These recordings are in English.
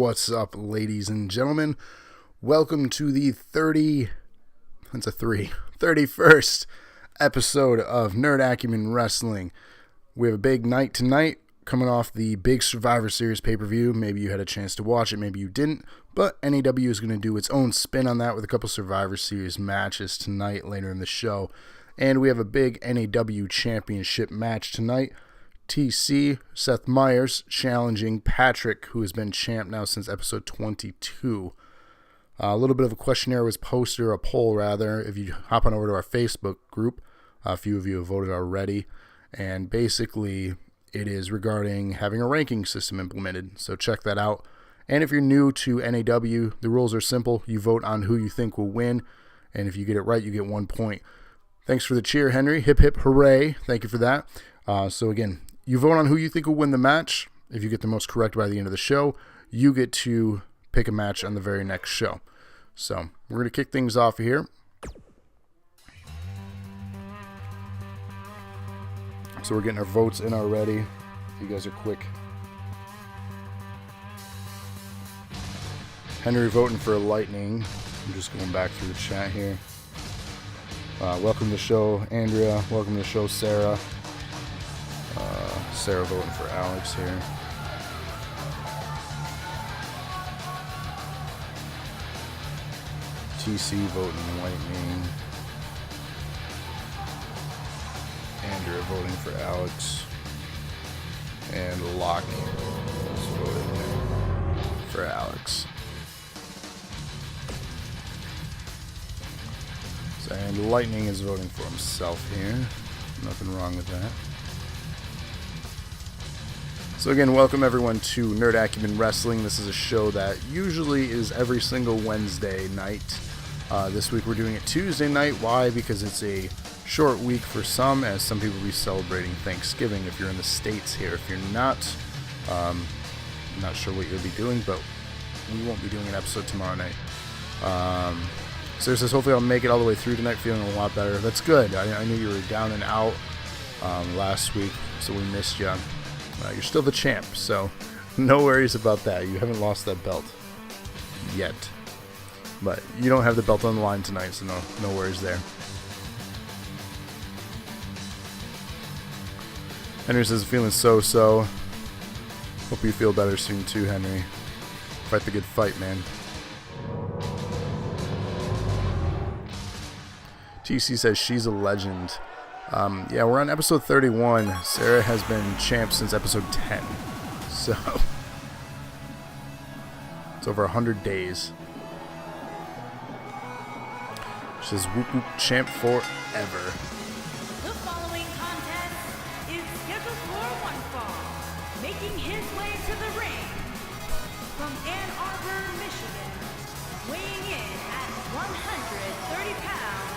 What's up, ladies and gentlemen? Welcome to the 31st episode of Nerd Acumen Wrestling. We have a big night tonight, coming off the big Survivor Series pay-per-view. Maybe you had a chance to watch it, maybe you didn't, but NAW is going to do its own spin on that with a couple Survivor Series matches tonight, later in the show. And we have a big NAW Championship match tonight. TC, Seth Meyers, challenging Patrick, who has been champ now since episode 22. A little bit of a questionnaire was posted, or a poll rather, if you hop on over to our Facebook group. A few of you have voted already. And basically, it is regarding having a ranking system implemented. So check that out. And if you're new to NAW, the rules are simple. You vote on who you think will win. And if you get it right, you get 1 point. Thanks for the cheer, Henry. Hip, hip, hooray. Thank you for that. So again, you vote on who you think will win the match. If you get the most correct by the end of the show, you get to pick a match on the very next show. So we're going to kick things off here. So we're getting our votes in already. You guys are quick. Henry voting for Lightning. I'm just going back through the chat here. Welcome to the show, Andrea. Welcome to the show, Sarah. Sarah voting for Alex here. TC voting Lightning. Andrea voting for Alex. And Locke is voting for Alex. And Lightning is voting for himself here. Nothing wrong with that. So again, welcome everyone to Nerd Acumen Wrestling. This is a show that usually is every single Wednesday night. This week we're doing it Tuesday night. Why? Because it's a short week for some, as some people will be celebrating Thanksgiving if you're in the States here. If you're not, I'm not sure what you'll be doing, but we won't be doing an episode tomorrow night. Sarah says, hopefully I'll make it all the way through tonight, feeling a lot better. That's good. I knew you were down and out last week, so we missed you. You're still the champ, so no worries about that. You haven't lost that belt yet. But you don't have the belt on the line tonight, so no worries there. Henry says, feeling so-so. Hope you feel better soon too, Henry. Fight the good fight, man. TC says she's a legend. Yeah, we're on episode 31. Sarah has been champ since episode 10. So, it's over 100 days. She says, whoop whoop, champ forever. The following contest is scheduled for one fall. Making his way to the ring from Ann Arbor, Michigan, weighing in at 130 pounds.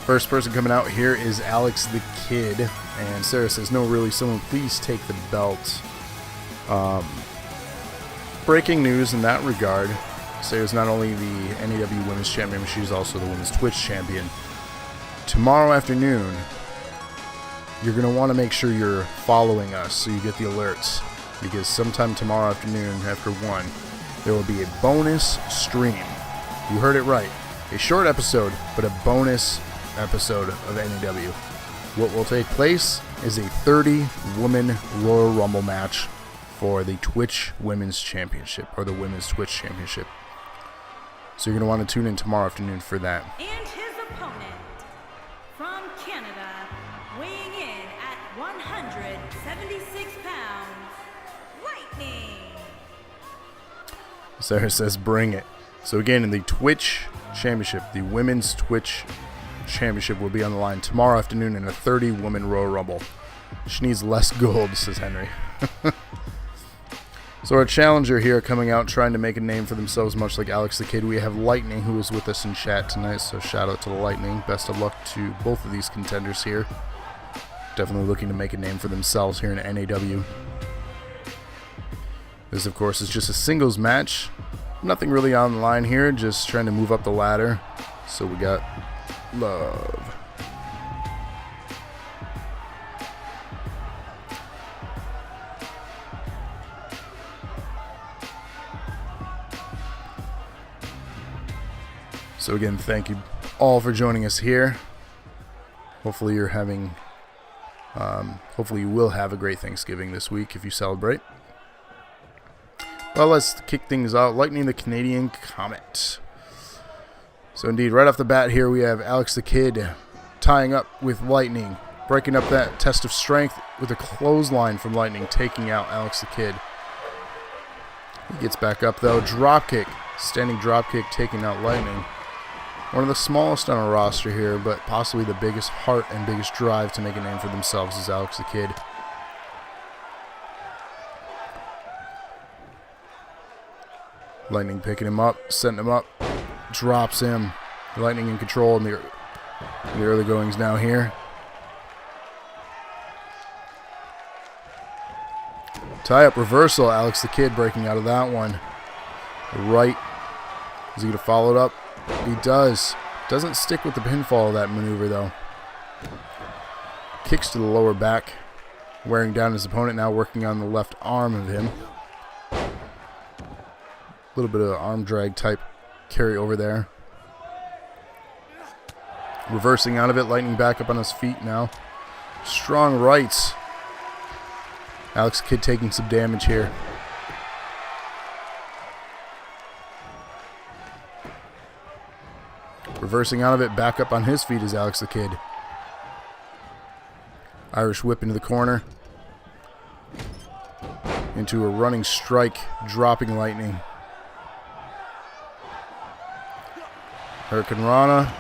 First person coming out here is Alex the Kid. And Sarah says, no, really, someone please take the belt. Breaking news in that regard. Sarah's not only the NAW Women's Champion, she's also the Women's Twitch Champion. Tomorrow afternoon, you're going to want to make sure you're following us so you get the alerts. Because sometime tomorrow afternoon, after 1, there will be a bonus stream. You heard it right. A short episode, but a bonus episode of NAW. What will take place is a 30-woman Royal Rumble match for the Twitch Women's Championship, or the Women's Twitch Championship. So you're going to want to tune in tomorrow afternoon for that. And his opponent, from Canada, weighing in at 176 pounds, Lightning. Sarah says, bring it. So again, in the Twitch Championship, the Women's Twitch Championship will be on the line tomorrow afternoon in a 30-woman Royal Rumble. She needs less gold, says Henry. So our challenger here coming out trying to make a name for themselves, much like Alex the Kid. We have Lightning, who is with us in chat tonight, so shout out to the Lightning. Best of luck to both of these contenders here. Definitely looking to make a name for themselves here in NAW. This, of course, is just a singles match. Nothing really on the line here, just trying to move up the ladder. So we got Love. So again, thank you all for joining us here. Hopefully you're having, hopefully you will have a great Thanksgiving this week if you celebrate. Well, let's kick things out. Lightning the Canadian Comet. So indeed, right off the bat here, we have Alex the Kid tying up with Lightning, breaking up that test of strength with a clothesline from Lightning, taking out Alex the Kid. He gets back up though, dropkick, standing dropkick, taking out Lightning. One of the smallest on our roster here, but possibly the biggest heart and biggest drive to make a name for themselves is Alex the Kid. Lightning picking him up, setting him up, drops him. Lightning in control in the early goings now here. Tie-up reversal, Alex the Kid breaking out of that one. Right. Is he going to follow it up? He does. Doesn't stick with the pinfall of that maneuver, though. Kicks to the lower back, wearing down his opponent, now working on the left arm of him. A little bit of arm drag type carry over there. Reversing out of it, Lightning back up on his feet now. Strong rights. Alex Kidd taking some damage here. Reversing out of it, back up on his feet is Alex the Kid. Irish whip into the corner. Into a running strike, dropping Lightning. Hurricane Rana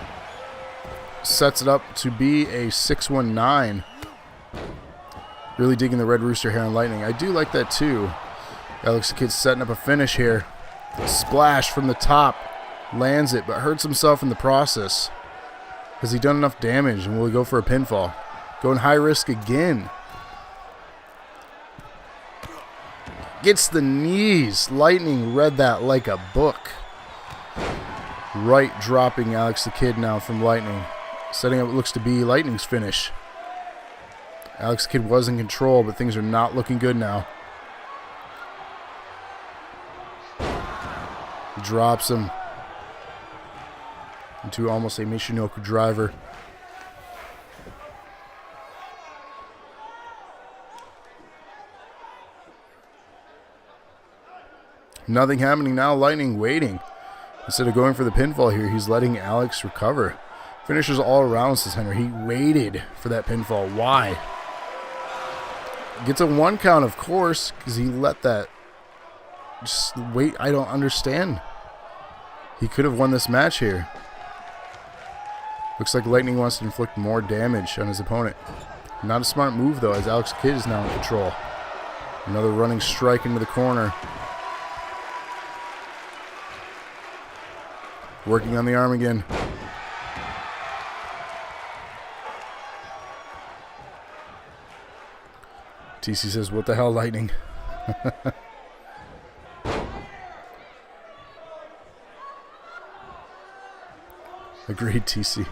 sets it up to be a 619. Really digging the Red Rooster here on Lightning. I do like that too. Alex the Kid setting up a finish here. Splash from the top. Lands it, but hurts himself in the process. Has he done enough damage, and will he go for a pinfall? Going high risk again. Gets the knees. Lightning read that like a book. Right dropping Alex the Kid now from Lightning. Setting up what looks to be Lightning's finish. Alex the Kid was in control, but things are not looking good now. Drops him into almost a Michinoku driver. Nothing happening now. Lightning waiting. Instead of going for the pinfall here, he's letting Alex recover. Finishers all around, says Henry. He waited for that pinfall. Why? Gets a 1 count, of course, because he let that just wait. I don't understand. He could have won this match here. Looks like Lightning wants to inflict more damage on his opponent. Not a smart move, though, as Alex Kidd is now in control. Another running strike into the corner. Working on the arm again. TC says, what the hell, Lightning? Agreed, TC.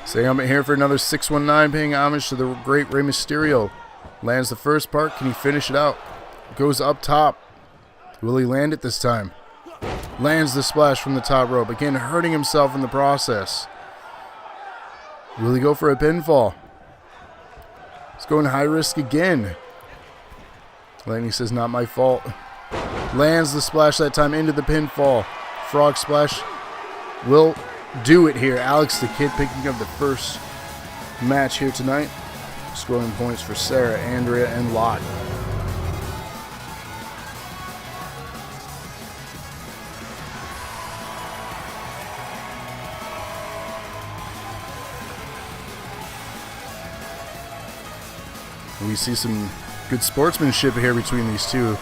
Say I'm here for another 619, paying homage to the great Rey Mysterio. Lands the first part. Can he finish it out? Goes up top. Will he land it this time? Lands the splash from the top rope. Again, hurting himself in the process. Will he go for a pinfall? He's going high risk again. Lightning says, not my fault. Lands the splash that time into the pinfall. Frog splash will do it here. Alex the Kid picking up the first match here tonight. Scoring points for Sarah, Andrea, and Lot. We see some good sportsmanship here between these two.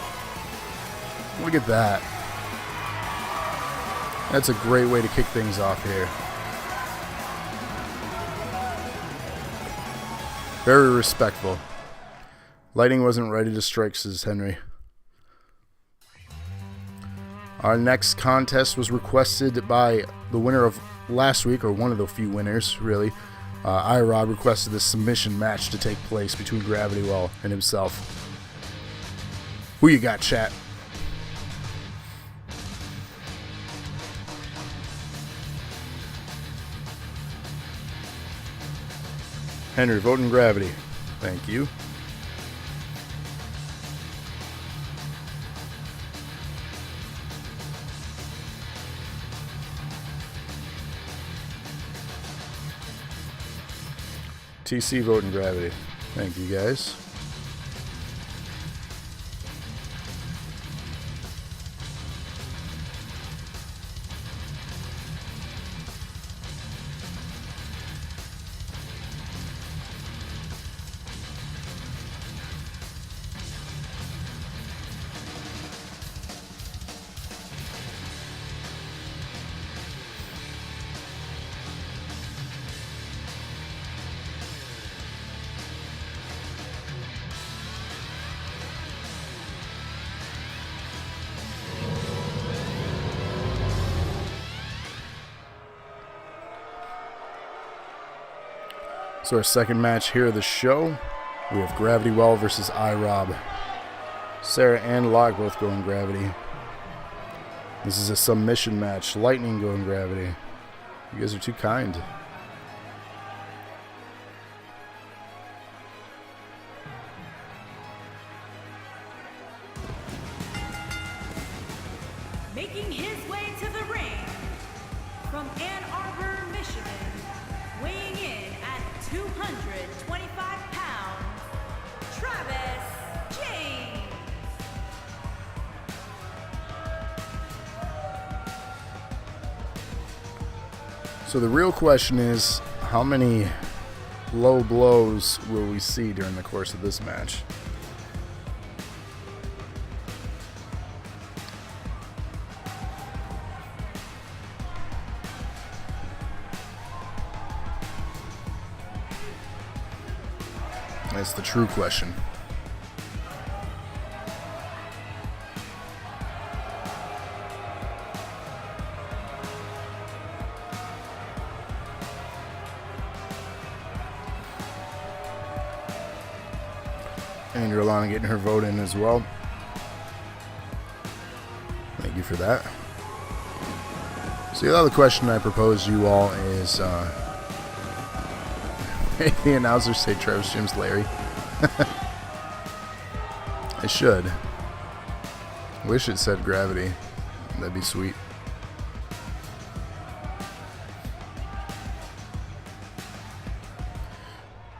Look at that. That's a great way to kick things off here. Very respectful. Lightning wasn't ready to strike, says Henry. Our next contest was requested by the winner of last week, or one of the few winners, really. IROB requested this submission match to take place between GRAV1TY and himself. Who you got, chat? Henry, voting Gravity. Thank you. TC voting Gravity. Thank you guys. So our second match here of the show, we have GRAV1TY versus iRob. Sarah and Locke both going Gravity. This is a submission match. Lightning going Gravity. You guys are too kind. Making his way to the ring from Ann Arbor, Michigan, weighing in at 225 pounds, Travis James. So the real question is, how many low blows will we see during the course of this match? That's the true question. And Yolanda getting her vote in as well. Thank you for that. So the other question I propose to you all is, the announcers say Travis Jim's Larry. I should. Wish it said Gravity. That'd be sweet.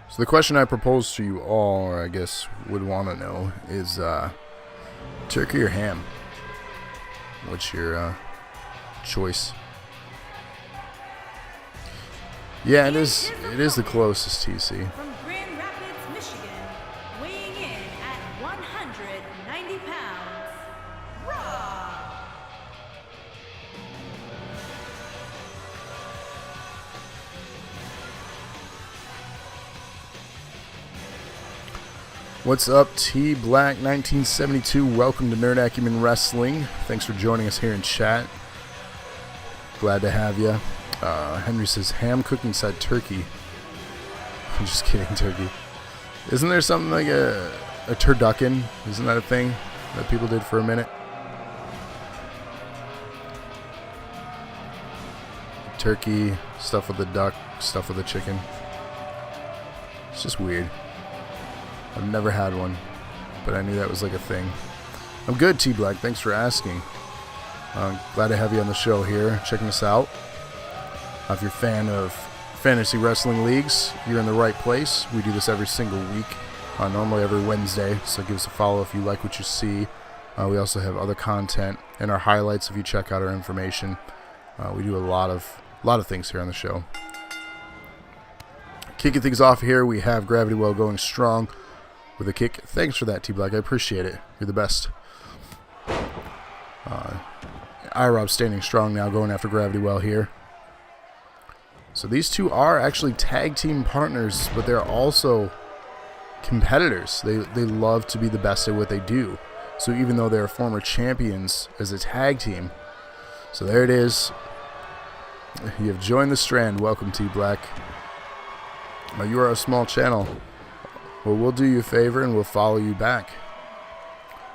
So the question I propose to you all, or I guess would want to know, is turkey or ham? What's your choice? Yeah, it is the closest, TC. From Grand Rapids, Michigan, weighing in at 190 pounds, Raw. What's up, T Black 1972? Welcome to Nerd Acumen Wrestling. Thanks for joining us here in chat. Glad to have you. Henry says ham cooked inside turkey. I'm just kidding, turkey. Isn't there something like a turducken? Isn't that a thing that people did for a minute? Turkey, stuff with the duck, stuff with the chicken. It's just weird. I've never had one, but I knew that was like a thing. I'm good, T Black. Thanks for asking. Glad to have you on the show here, checking us out. If you're a fan of fantasy wrestling leagues, you're in the right place. We do this every single week, normally every Wednesday, so give us a follow if you like what you see. We also have other content in our highlights if you check out our information. We do a lot of things here on the show. Kicking things off here, we have GRAV1TY going strong with a kick. Thanks for that, T-Black. I appreciate it. You're the best. iRob standing strong now, going after GRAV1TY here. So these two are actually tag team partners, but they're also competitors. They love to be the best at what they do. So even though they're former champions as a tag team, so there it is. You have joined the strand. Welcome, T-Black. You are a small channel. Well, we'll do you a favor and we'll follow you back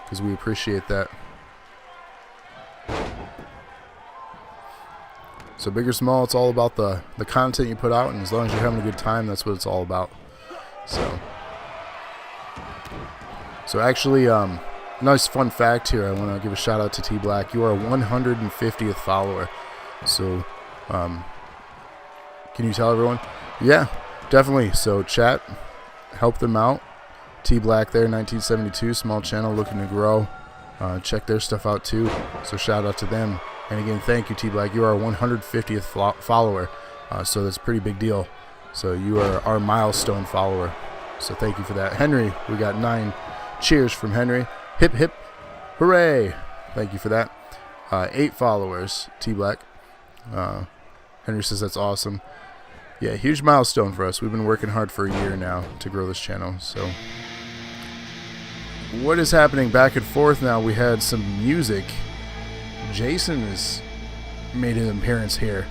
because we appreciate that. So big or small, it's all about the content you put out, and as long as you're having a good time, that's what it's all about. So actually, nice fun fact here. I want to give a shout out to T Black. You are a 150th follower. So, can you tell everyone? Yeah, definitely. So chat, help them out. T Black there, 1972, small channel looking to grow. Check their stuff out too. So shout out to them. And again, thank you, T Black. You are a 150th follower. So that's a pretty big deal. So you are our milestone follower. So thank you for that. Henry, we got 9 cheers from Henry. Hip, hip, hooray. Thank you for that. 8 followers, T Black. Henry says that's awesome. Yeah, huge milestone for us. We've been working hard for a year now to grow this channel. So what is happening back and forth now? We had some music. Jason has made an appearance here.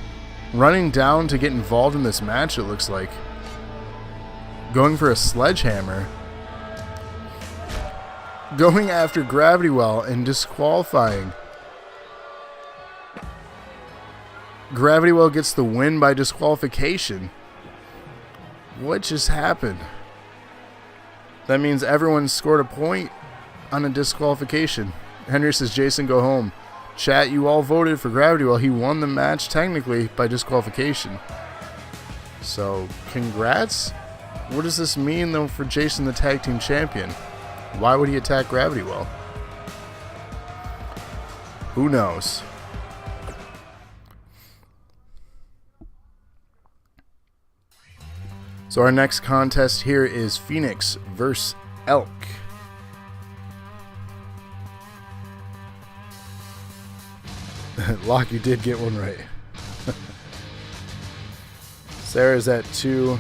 Running down to get involved in this match, it looks like. Going for a sledgehammer. Going after Gravity Well and disqualifying. Gravity Well gets the win by disqualification. What just happened? That means everyone scored a point on a disqualification. Henry says, Jason, go home. Chat, you all voted for Gravity Well. He won the match technically by disqualification. So, congrats. What does this mean, though, for Jason, the tag team champion? Why would he attack Gravity Well? Who knows? So our next contest here is Phoenix versus Elk. Locke, you did get one right. Sarah's at 2.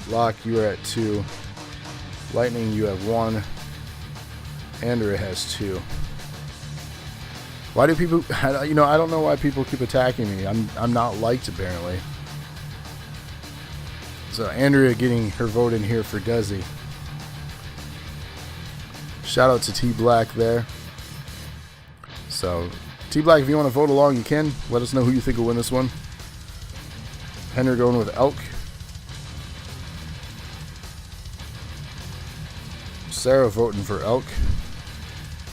Locke, you are at 2. Lightning, you have 1. Andrea has 2. Why do people... I don't know why people keep attacking me. I'm not liked, apparently. So Andrea getting her vote in here for Desi. Shout out to T Black there. So T Black, if you want to vote along, you can. Let us know who you think will win this one. Henry going with Elk. Sarah voting for Elk.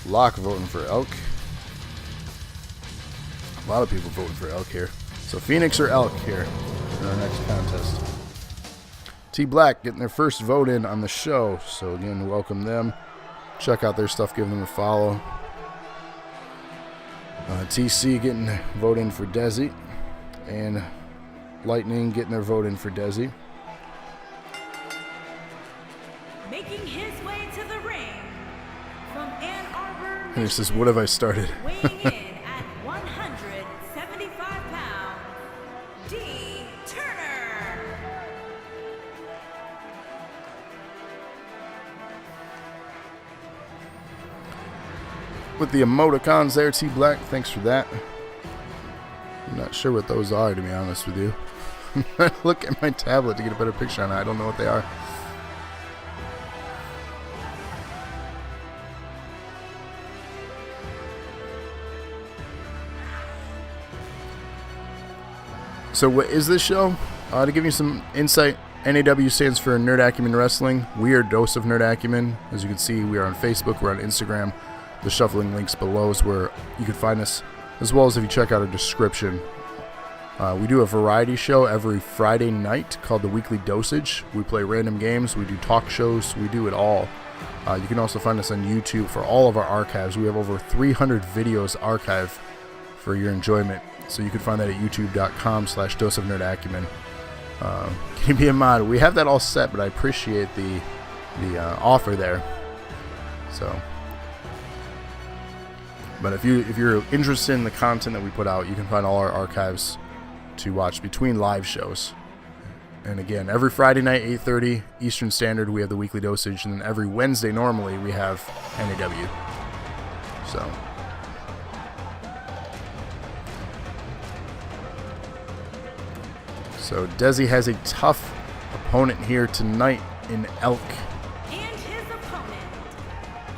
Locke voting for Elk. A lot of people voting for Elk here. So Phoenix or Elk here in our next contest. T Black getting their first vote in on the show. So again, welcome them. Check out their stuff, give them a follow. TC getting their vote in for Desi. And Lightning getting their vote in for Desi. Making his way to the ring from Ann Arbor, And he says, what have I started? weighing in at 175 pounds, D. Turner. With the emoticons there, T Black, thanks for that. I'm not sure what those are, to be honest with you. I'm trying to look at my tablet to get a better picture on it. I don't know what they are. So what is this show? To give you some insight, NAW stands for Nerd Acumen Wrestling. We are Dose of Nerd Acumen. As you can see, we are on Facebook, we're on Instagram. The shuffling links below is where you can find us, as well as if you check out our description. We do a variety show every Friday night called The Weekly Dosage. We play random games, we do talk shows, we do it all. You can also find us on YouTube for all of our archives. We have over 300 videos archived for your enjoyment. So you can find that at youtube.com/doseofnerdacumen. Can you be a mod? We have that all set, but I appreciate the offer there. So, but if you're interested in the content that we put out, you can find all our archives to watch between live shows. And again, every Friday night, 8:30 Eastern Standard, we have the Weekly Dosage, and then every Wednesday normally we have NAW. So Desi has a tough opponent here tonight in Elk. And his opponent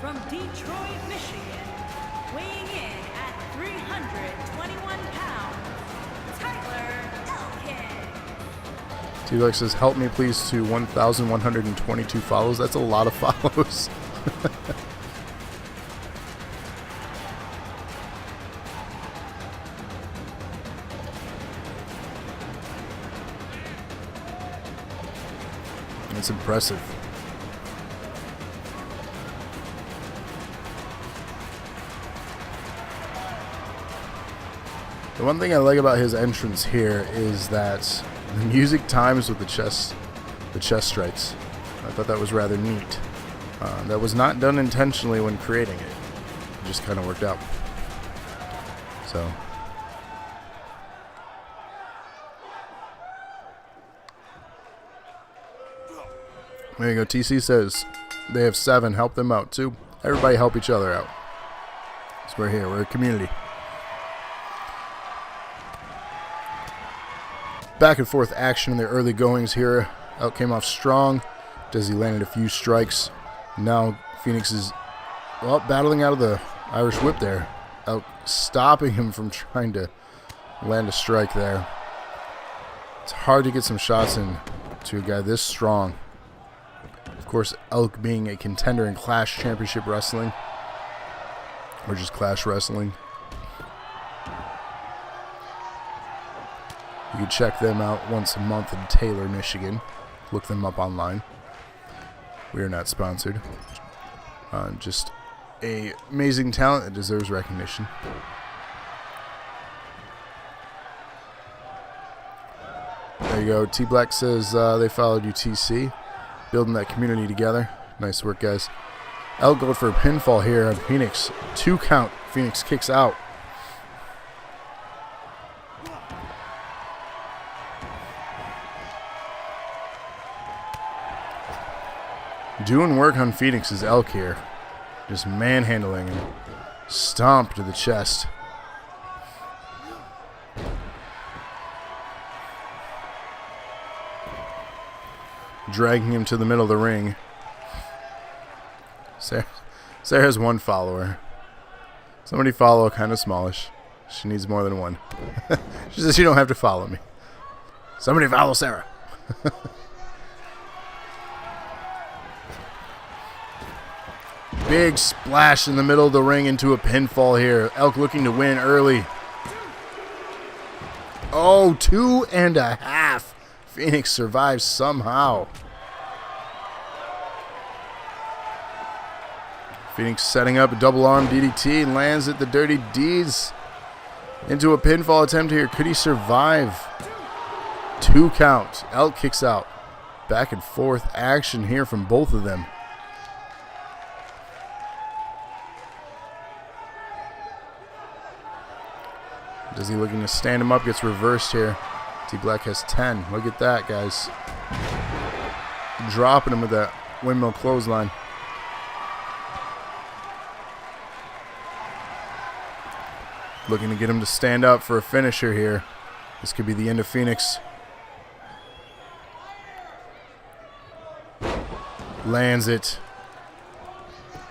from Detroit, Michigan, weighing in at 321 pounds, Tyler Elkin. T-Lex says, help me please to 1,122 follows. That's a lot of follows. It's impressive. The one thing I like about his entrance here is that the music times with the chest strikes. I thought that was rather neat. That was not done intentionally when creating it. It just kind of worked out. So. There you go. TC says they have 7. Help them out too. Everybody help each other out. So we're here. We're a community. Back and forth action in the early goings here. Elk came off strong. Desi landed a few strikes. Now Phoenix is battling out of the Irish whip there. Elk stopping him from trying to land a strike there. It's hard to get some shots in to a guy this strong. Of course, Elk being a contender in Clash Championship Wrestling, or just Clash Wrestling. You can check them out once a month in Taylor, Michigan. Look them up online. We are not sponsored. Just a amazing talent that deserves recognition. There you go. T Black says they followed UTC. Building that community together. Nice work, guys. Elk going for a pinfall here on Phoenix. 2 count. Phoenix kicks out. Doing work on Phoenix's Elk here. Just manhandling him. Stomp to the chest. Dragging him to the middle of the ring. Sarah has 1 follower. Somebody follow, kind of smallish. She needs more than 1. She says you don't have to follow me. Somebody follow Sarah. Big splash in the middle of the ring into a pinfall here. Elk looking to win early. Oh, 2.5. Phoenix survives somehow. Phoenix setting up a double arm DDT and lands at the Dirty Deeds into a pinfall attempt here. Could he survive? 2 count. Elk kicks out. Back and forth action here from both of them. Does he looking to stand him up? Gets reversed here. T Black has 10. Look at that, guys. Dropping him with that windmill clothesline. Looking to get him to stand up for a finisher here. This could be the end of Phoenix. Lands it.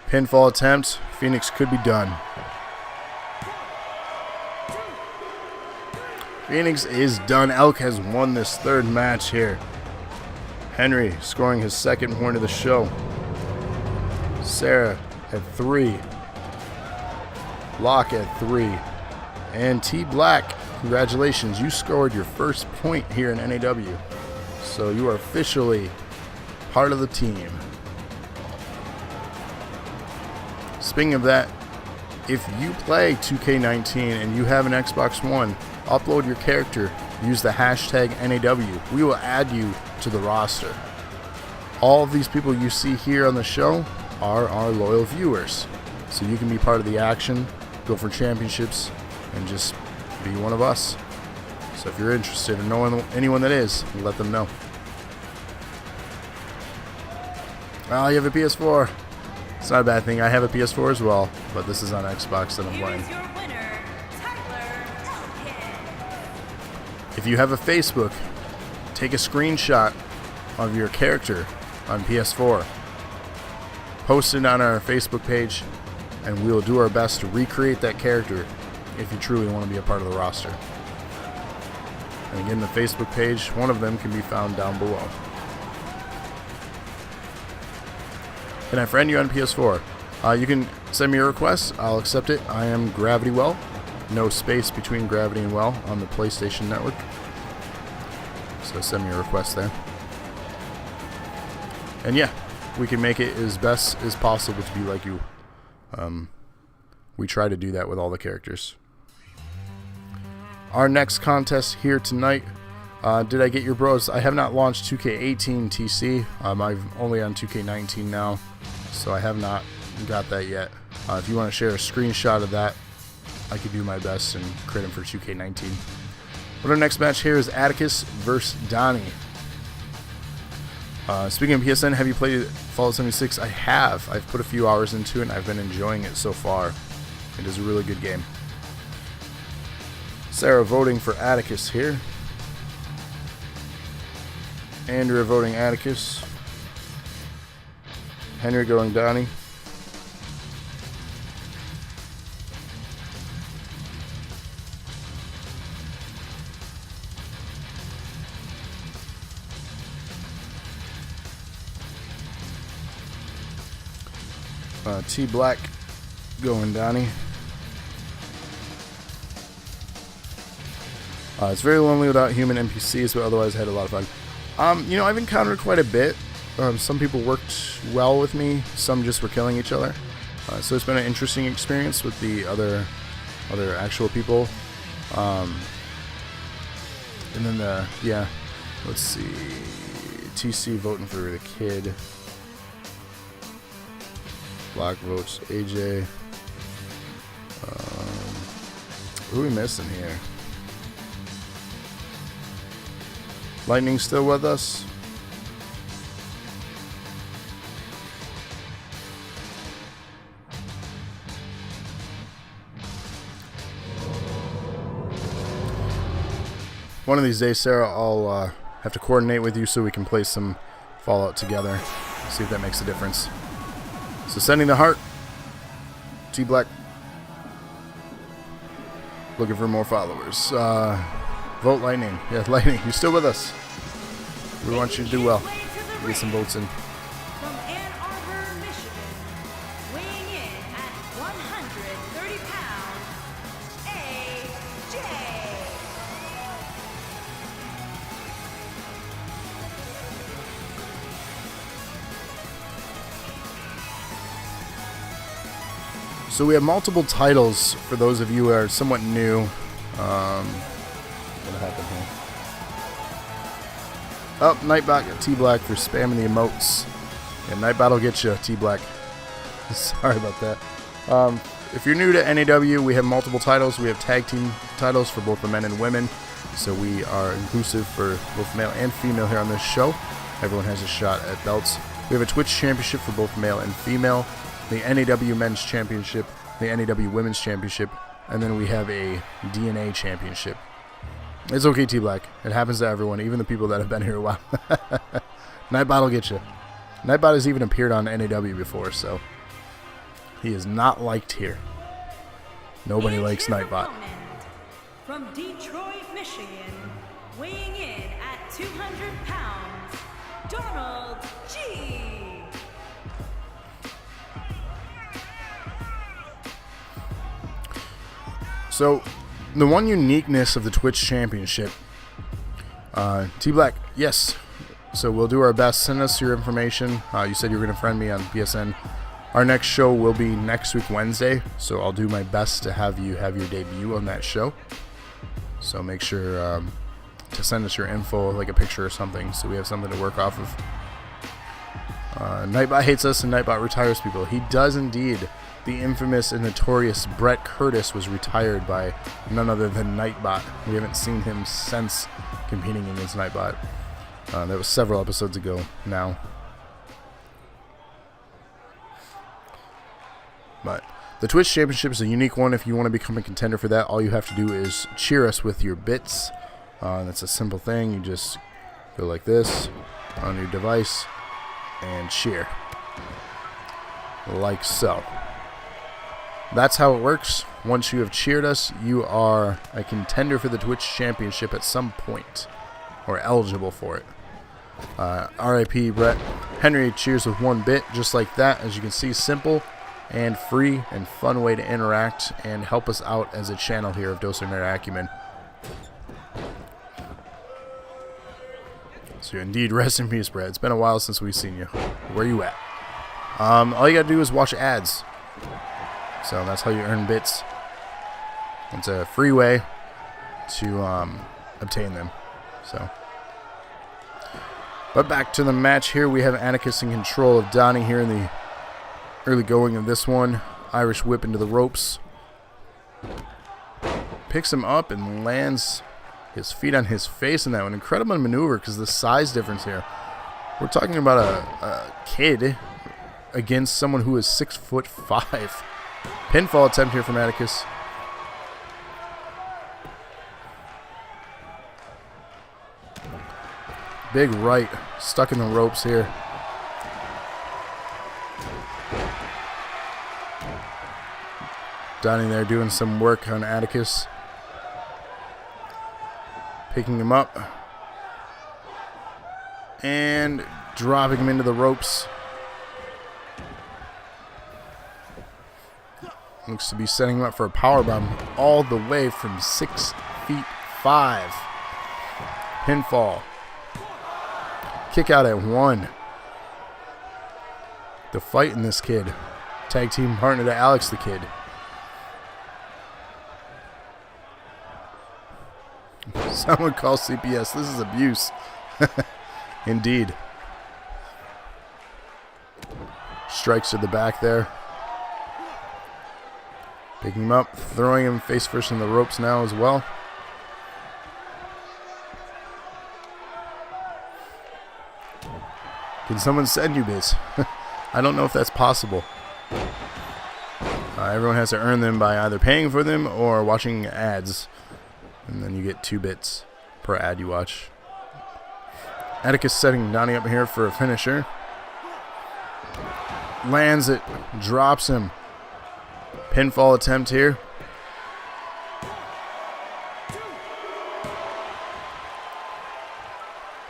Pinfall attempt. Phoenix could be done. Phoenix is done. Elk has won this 3rd match here. Henry scoring his 2nd point of the show. Sarah at 3. Locke at 3. And T Black, congratulations. You scored your 1st point here in NAW. So you are officially part of the team. Speaking of that, if you play 2K19 and you have an Xbox One, upload your character, use the hashtag NAW. We will add you to the roster. All of these people you see here on the show are our loyal viewers. So you can be part of the action, go for championships, and just be one of us. So if you're interested in knowing anyone that is, let them know. Oh, you have a PS4. It's not a bad thing. I have a PS4 as well, but this is on Xbox that I'm playing. If you have a Facebook, take a screenshot of your character on PS4. Post it on our Facebook page, and we will do our best to recreate that character if you truly want to be a part of the roster. And again, the Facebook page, one of them can be found down below. Can I friend you on PS4? You can send me a request. I'll accept it. I am GRAV1TY. No space between Gravity and Well on the PlayStation Network. So send me a request there. And yeah, we can make it as best as possible to be like you. We try to do that with all the characters. Our next contest here tonight. Did I get your bros? I have not launched 2K18 TC. I'm only on 2K19 now, so I have not got that yet. If you want to share a screenshot of that, I could do my best and create them for 2K19. But our next match here is Atticus versus Donnie. Speaking of PSN, have you played Fallout 76? I have. I've put a few hours into it and I've been enjoying it so far. It is a really good game. Sarah voting for Atticus here. Andrea voting Atticus. Henry going Donnie. T Black going Donnie. It's very lonely without human NPCs, but otherwise I had a lot of fun. You know, I've encountered quite a bit. Some people worked well with me, some just were killing each other. So it's been an interesting experience with the other actual people. And then let's see, TC voting for the kid. Black votes AJ. Who are we missing here? Lightning still with us? One of these days, Sarah, I'll have to coordinate with you so we can play some Fallout together. See if that makes a difference. So sending the heart. T Black. Looking for more followers. Vote Lightning. Yeah, Lightning, you're still with us. We want you to do well. Get some votes in. From Ann Arbor, Michigan, weighing in at 130 pounds, AJ. So we have multiple titles for those of you who are somewhat new. What happened here? Oh, Nightbot got T Black for spamming the emotes. Yeah, Nightbot will get you, T Black. Sorry about that. If you're new to NAW, we have multiple titles. We have tag team titles for both the men and women. So we are inclusive for both male and female here on this show. Everyone has a shot at belts. We have a Twitch championship for both male and female. The NAW Men's Championship, the NAW Women's Championship, and then we have a DNA Championship. It's okay, T Black. It happens to everyone, even the people that have been here a while. Nightbot will get you. Nightbot has even appeared on NAW before, so he is not liked here. Nobody likes Nightbot. From Detroit, Michigan, weighing in at 200 pounds, Donald G. So, the one uniqueness of the Twitch Championship, T Black, yes. So we'll do our best. Send us your information. You said you were going to friend me on PSN. Our next show will be next week, Wednesday. So I'll do my best to have you have your debut on that show. So make sure to send us your info, like a picture or something, so we have something to work off of. Nightbot hates us and Nightbot retires people. He does indeed. The infamous and notorious Brett Curtis was retired by none other than Nightbot. We haven't seen him since competing against Nightbot. That was several episodes ago now. But the Twitch Championship is a unique one. If you want to become a contender for that, all you have to do is cheer us with your bits. That's a simple thing. You just go like this on your device and cheer. Like so. That's how it works. Once you have cheered us, you are a contender for the Twitch Championship at some point, or eligible for it. RIP Brett. Henry cheers with 1 bit, just like that. As you can see, simple and free and fun way to interact and help us out as a channel here of Dose of Nerd Acumen. So indeed, rest in peace, Brett. It's been a while since we've seen you. Where you at? All you gotta do is watch ads. So that's how you earn bits. It's a free way to obtain them. So, but back to the match here. We have Atticus in control of Donnie here in the early going of this one. Irish whip into the ropes. Picks him up and lands his feet on his face in that one. Incredible maneuver because the size difference here. We're talking about a kid against someone who is 6'5". Pinfall attempt here from Atticus. Big right, stuck in the ropes here. Donnie there doing some work on Atticus. Picking him up. And dropping him into the ropes. Looks to be setting him up for a powerbomb all the way from 6'5". Pinfall. Kick out at 1. The fight in this kid. Tag team partner to Alex the Kid. Someone call CPS. This is abuse. Indeed. Strikes to the back there. Picking him up, throwing him face first in the ropes now as well. Can someone send you bits? I don't know if that's possible. Everyone has to earn them by either paying for them or watching ads. And then you get 2 bits per ad you watch. Atticus setting Donnie up here for a finisher. Lands it. Drops him. Pinfall attempt here.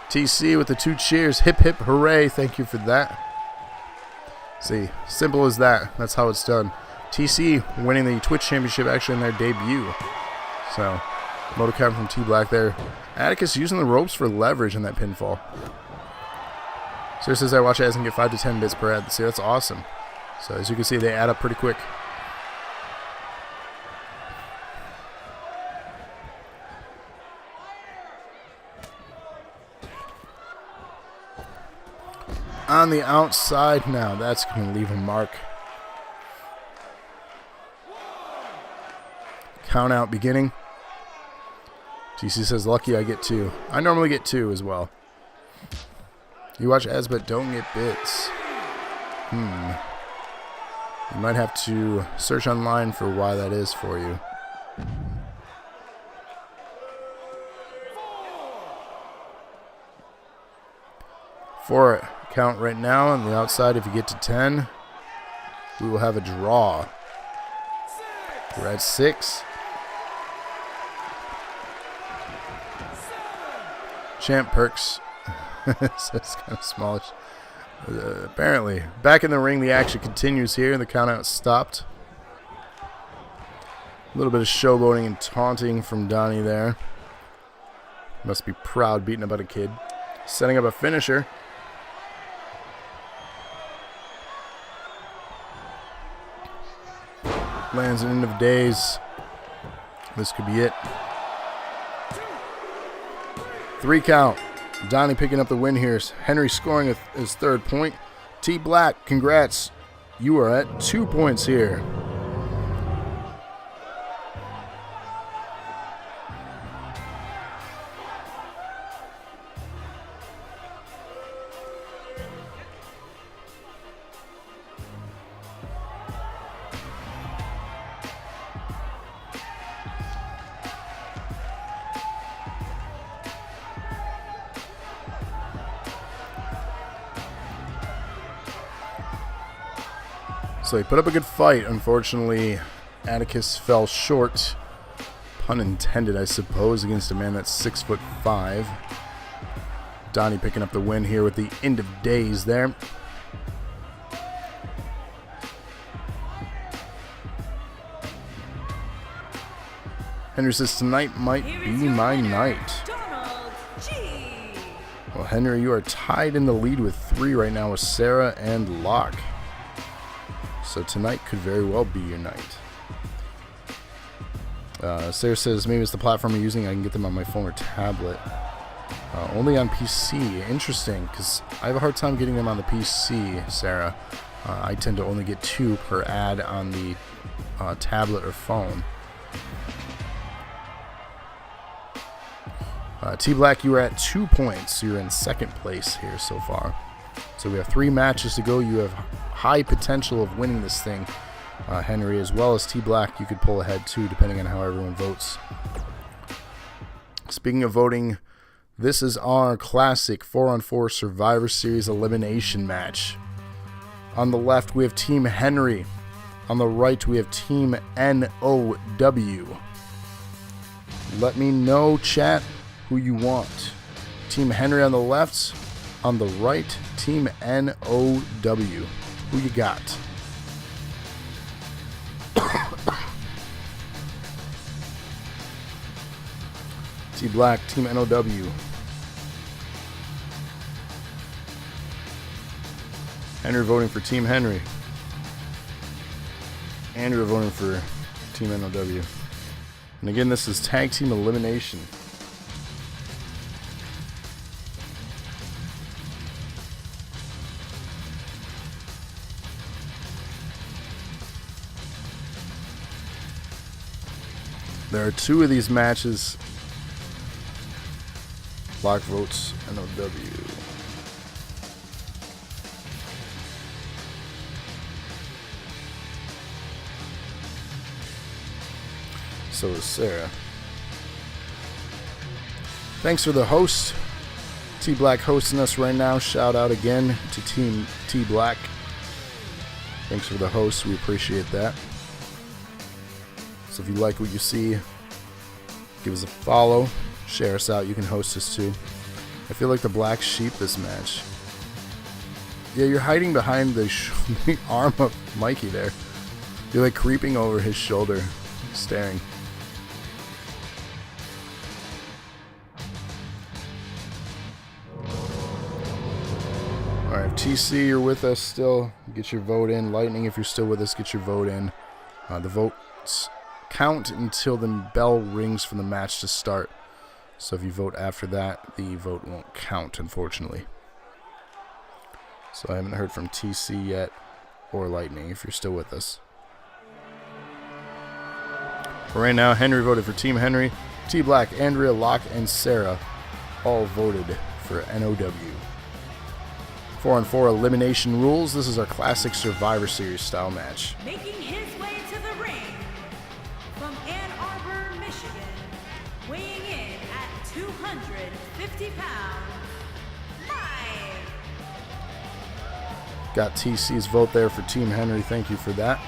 TC with the 2 cheers. Hip hip hooray. Thank you for that. See, simple as that. That's how it's done. TC winning the Twitch Championship actually in their debut. So, Motorcam from T Black there. Atticus using the ropes for leverage in that pinfall. Sir says I watch ads and get 5 to 10 bits per ad. See, that's awesome. So as you can see, they add up pretty quick. On the outside now. That's going to leave a mark. Count out beginning. GC says, lucky I get 2. I normally get 2 as well. You watch ads but don't get bits. You might have to search online for why that is for you. 4 count right now on the outside. If you get to 10, we will have a draw. We're at 6. Champ Perks. So it's kind of smallish. Apparently. Back in the ring, the action continues here. The count out stopped. A little bit of showboating and taunting from Donnie there. Must be proud beating about a kid. Setting up a finisher. Lands an end of days. This could be it. 3 count. Donnie picking up the win here. Henry scoring his 3rd point. T Black, congrats. You are at 2 points here. So he put up a good fight. Unfortunately, Atticus fell short, pun intended, I suppose, against a man that's 6'5". Donnie picking up the win here with the end of days there. Henry says, tonight might be my night. Well, Henry, you are tied in the lead with 3 right now with Sarah and Locke. So tonight could very well be your night. Sarah says, maybe it's the platform you're using. I can get them on my phone or tablet. Only on PC. Interesting, because I have a hard time getting them on the PC, Sarah. I tend to only get 2 per ad on the tablet or phone. T-Black, you are at 2 points. You're in second place here so far. So we have 3 matches to go. You have high potential of winning this thing, Henry, as well as T-Black. You could pull ahead too, depending on how everyone votes. Speaking of voting, this is our classic 4-on-4 Survivor Series elimination match. On the left, we have Team Henry. On the right, we have Team NOW. Let me know, chat, who you want. Team Henry on the left, on the right, Team NOW. Who you got? T-Black, Team NOW. Henry voting for Team Henry. Andrew voting for Team NOW. And again, this is tag team elimination. There are 2 of these matches. Block votes NOW. So is Sarah. Thanks for the host. T-Black hosting us right now. Shout out again to Team T-Black. Thanks for the host. We appreciate that. So if you like what you see, give us a follow. Share us out. You can host us too. I feel like the black sheep this match. Yeah, you're hiding behind the arm of Mikey there. You're like creeping over his shoulder, staring. Alright, TC, you're with us still. Get your vote in. Lightning, if you're still with us, get your vote in. The votes count until the bell rings for the match to start. So if you vote after that, the vote won't count, unfortunately. So I haven't heard from TC yet, or Lightning, if you're still with us. For right now, Henry voted for Team Henry. T-Black, Andrea, Locke, and Sarah all voted for NOW. 4-on-4 elimination rules. This is our classic Survivor Series style match. Making his way to the ring from Ann Arbor, Michigan, weighing in at 250 pounds, Mike. Got TC's vote there for Team Henry. Thank you for that.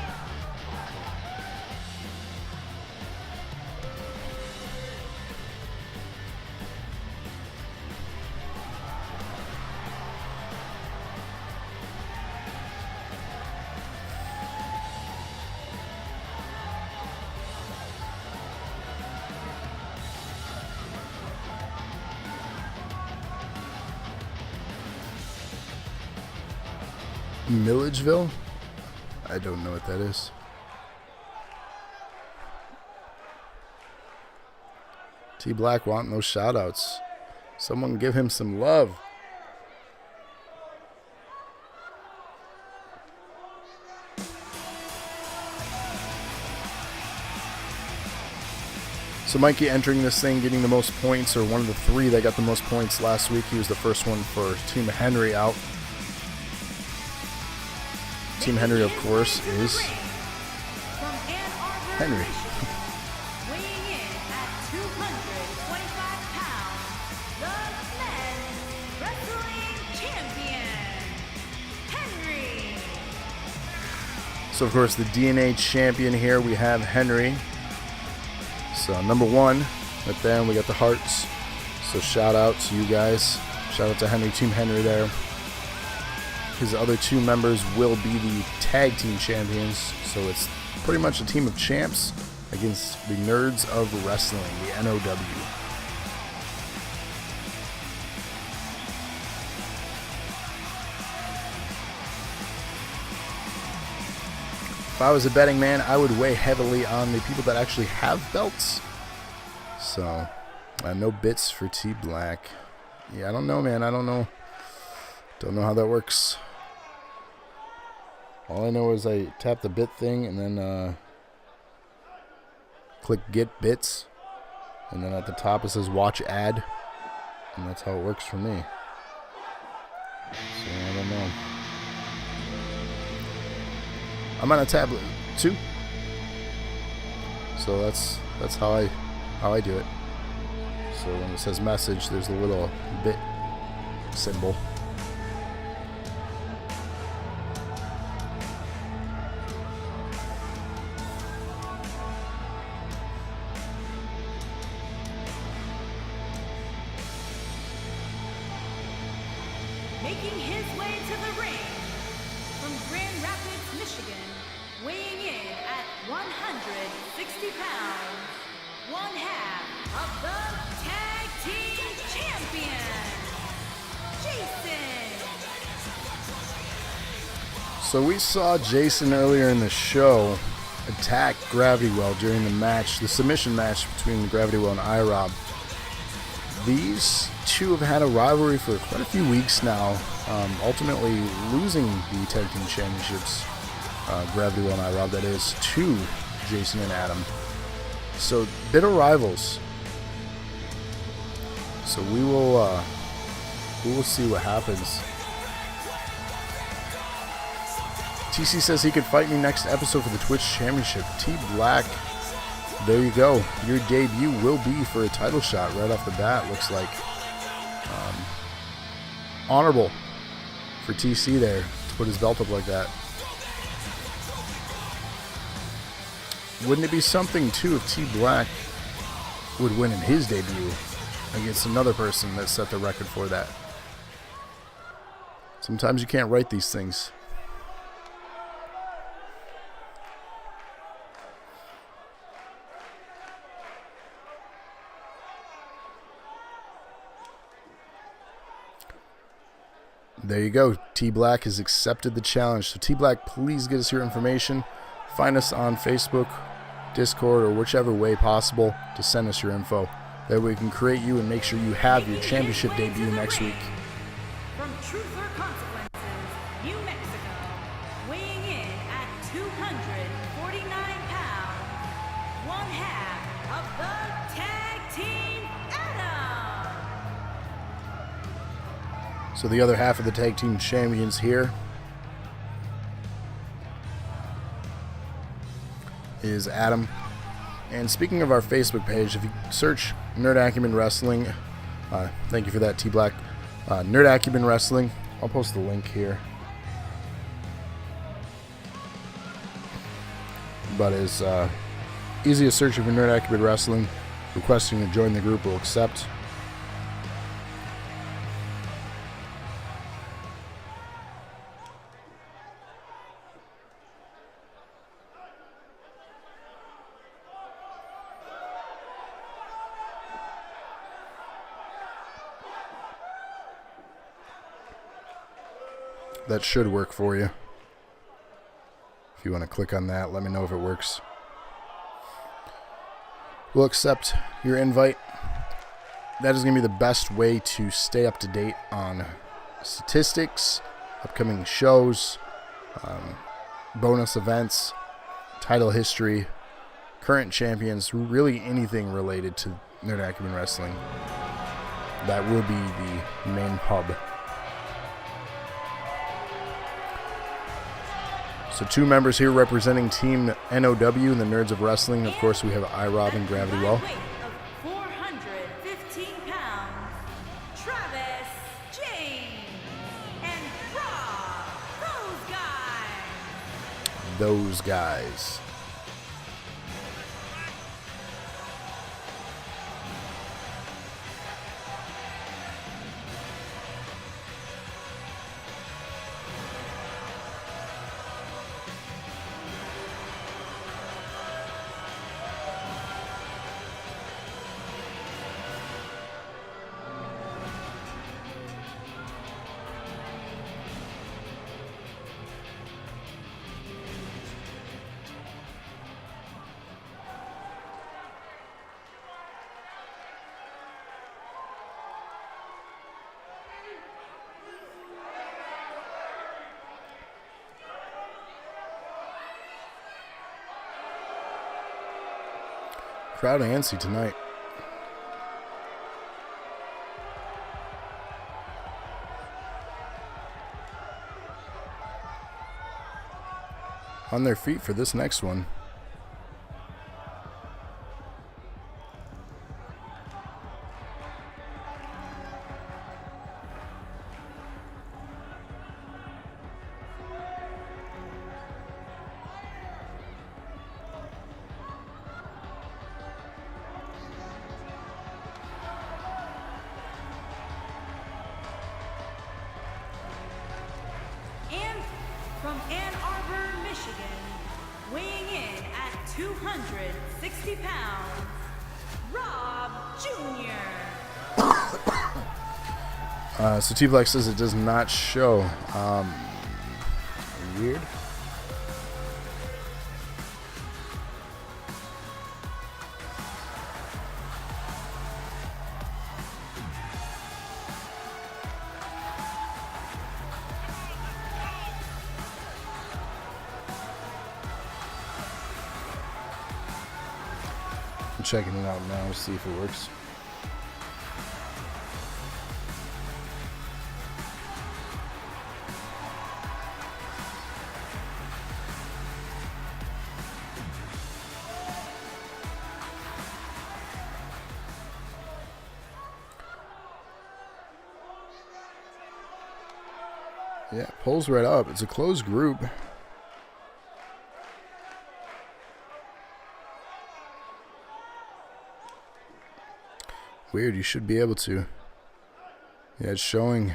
Milledgeville? I don't know what that is. T-Black want no shoutouts. Someone give him some love. So Mikey entering this thing, getting the most points, or one of the 3 that got the most points last week. He was the first one for Team Henry out. Team Henry, of course, is Henry. Weighing in at 225 pounds, the men's wrestling champion, Henry. So, of course, the DNA champion here, we have Henry. So, number 1, right there, and we got the hearts. So, shout out to you guys. Shout out to Henry, Team Henry there. His other 2 members will be the tag team champions. So, it's pretty much a team of champs against the Nerds of Wrestling, the NOW. If I was a betting man, I would weigh heavily on the people that actually have belts. So, no bits for T Black. Yeah, I don't know, man. I don't know. Don't know how that works. All I know is I tap the bit thing and then click get bits. And then at the top it says watch ad. And that's how it works for me. So, I don't know. I'm on a tablet too, so that's how I do it. So when it says message, there's a little bit symbol. Making his way to the ring from Grand Rapids, Michigan, weighing in at 160 pounds, 1/2 of the Tag Team Champions, Jason. So we saw Jason earlier in the show attack Gravity Well during the match, the submission match between Gravity Well and IROB. These 2 have had a rivalry for quite a few weeks now, ultimately losing the Tag Team Championships, Gravity Well and IROB, that is, to Jason and Adam. So, bitter rivals. So we will see what happens. TC says he could fight me next episode for the Twitch Championship. T Black, there you go. Your debut will be for a title shot right off the bat, looks like. Honorable for TC there to put his belt up like that. Wouldn't it be something, too, if T Black would win in his debut against another person that set the record for that? Sometimes you can't write these things. There you go. T Black has accepted the challenge. So T Black, please get us your information. Find us on Facebook, Discord, or whichever way possible to send us your info. That way we can create you and make sure you have your championship debut next week. From Truth or Consequences, New Mexico, weighing in at 249 pounds, 1/2 of the Tag Team Adam. So the other half of the Tag Team Champions here is Adam. And speaking of our Facebook page, if you search Nerd Acumen Wrestling, thank you for that, T Black. Nerd Acumen Wrestling, I'll post the link here. But as easy as searching for Nerd Acumen Wrestling, requesting to join the group, will accept. That should work for you. If you want to click on that, let me know if it works. We'll accept your invite. That is going to be the best way to stay up to date on statistics, upcoming shows, bonus events, title history, current champions, really anything related to Nerd Acumen Wrestling. That will be the main hub. So 2 members here representing Team NOW and the Nerds of Wrestling. Of course, we have IROB and Gravity Well. Weight of 415 pounds, Travis James and Rob, those guys. those guys. Crowd antsy tonight. On their feet for this next one. From Ann Arbor, Michigan, weighing in at 260 pounds, Rob Jr. So T-Plex says it does not show. Weird. I'm checking it out now to see if it works. Yeah, pulls right up. It's a closed group. Weird, you should be able to. Yeah, it's showing.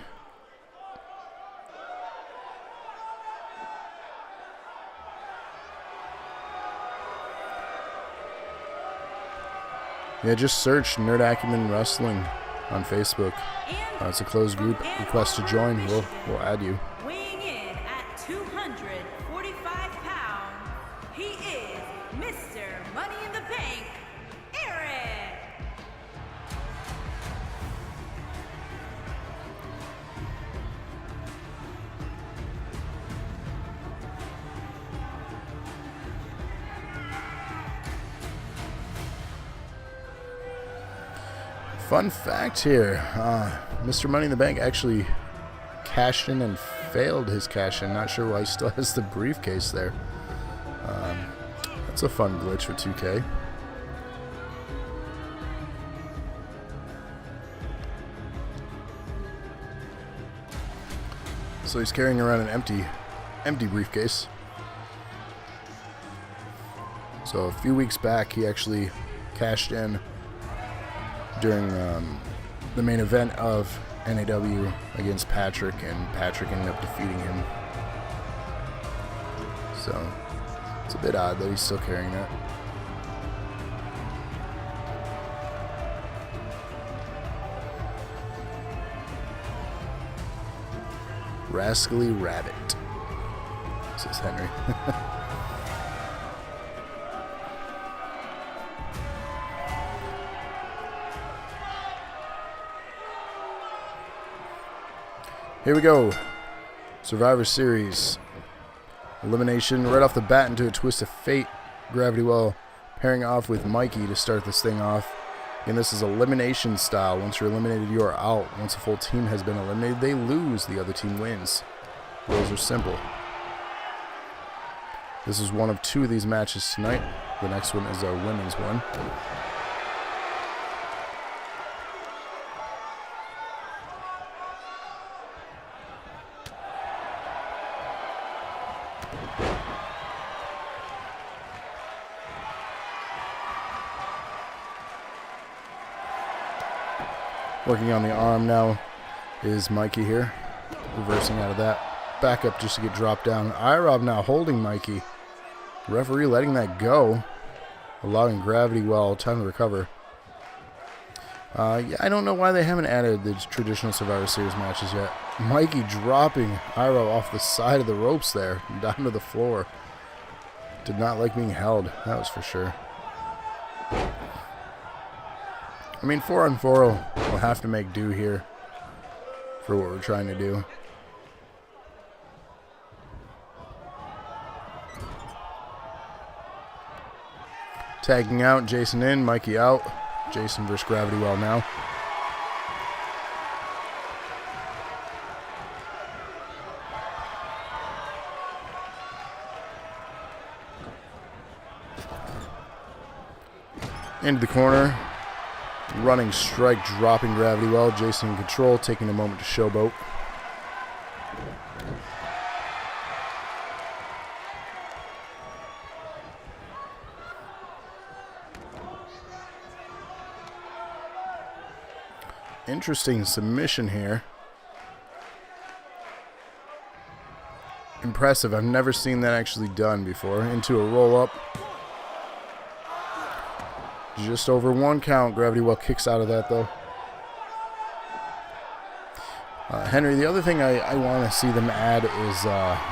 Yeah, just search Nerd Acumen Wrestling on Facebook. It's a closed group. Request to join. We'll add you. Weighing in at 245 pounds, he is Mr. Money in the Bank, Eric. Fun fact here, Mr. Money in the Bank actually cashed in and failed his cash in. Not sure why he still has the briefcase there. That's a fun glitch for 2K. So he's carrying around an empty briefcase. So a few weeks back, he actually cashed in during the main event of NAW against Patrick, and Patrick ended up defeating him. So it's a bit odd that he's still carrying that. Rascally Rabbit, says Henry. Here we go. Survivor Series. Elimination right off the bat into a twist of fate. GRAV1TY pairing off with Mikey to start this thing off. And this is elimination style. Once you're eliminated, you are out. Once a full team has been eliminated, they lose. The other team wins. Rules are simple. This is one of two of these matches tonight. The next one is our women's one. Working on the arm now is Mikey here. Reversing out of that. Back up just to get dropped down. IROB now holding Mikey. Referee letting that go. Allowing GRAV1TY time to recover. Yeah, I don't know why they haven't added the traditional Survivor Series matches yet. Mikey dropping IROB off the side of the ropes there. Down to the floor. Did not like being held. That was for sure. I mean, 4-on-4 will have to make do here for what we're trying to do. Tagging out, Jason in, Mikey out. Jason versus GRAV1TY now. Into the corner. Running strike, dropping GRAV1TY. Jason in control, taking a moment to showboat. Interesting submission here. Impressive. I've never seen that actually done before. Into a roll-up. Just over 1 count. GRAV1TY kicks out of that, though. Henry, the other thing I want to see them add is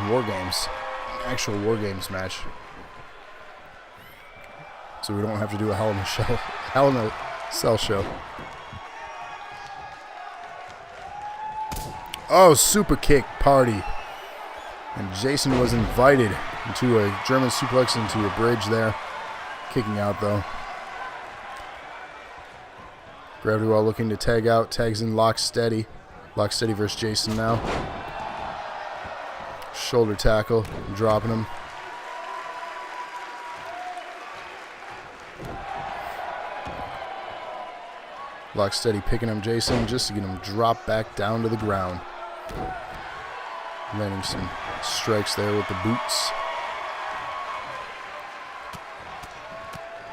War Games. An actual War Games match. So we don't have to do a Hell in a Cell show. Oh, super kick party. And Jason was invited into a German suplex into a bridge there. Kicking out, though. GRAV1TY looking to tag out. Tags in Lock Steady. Lock Steady versus Jason now. Shoulder tackle. Dropping him. Lock Steady picking up Jason just to get him dropped back down to the ground. Landing some strikes there with the boots.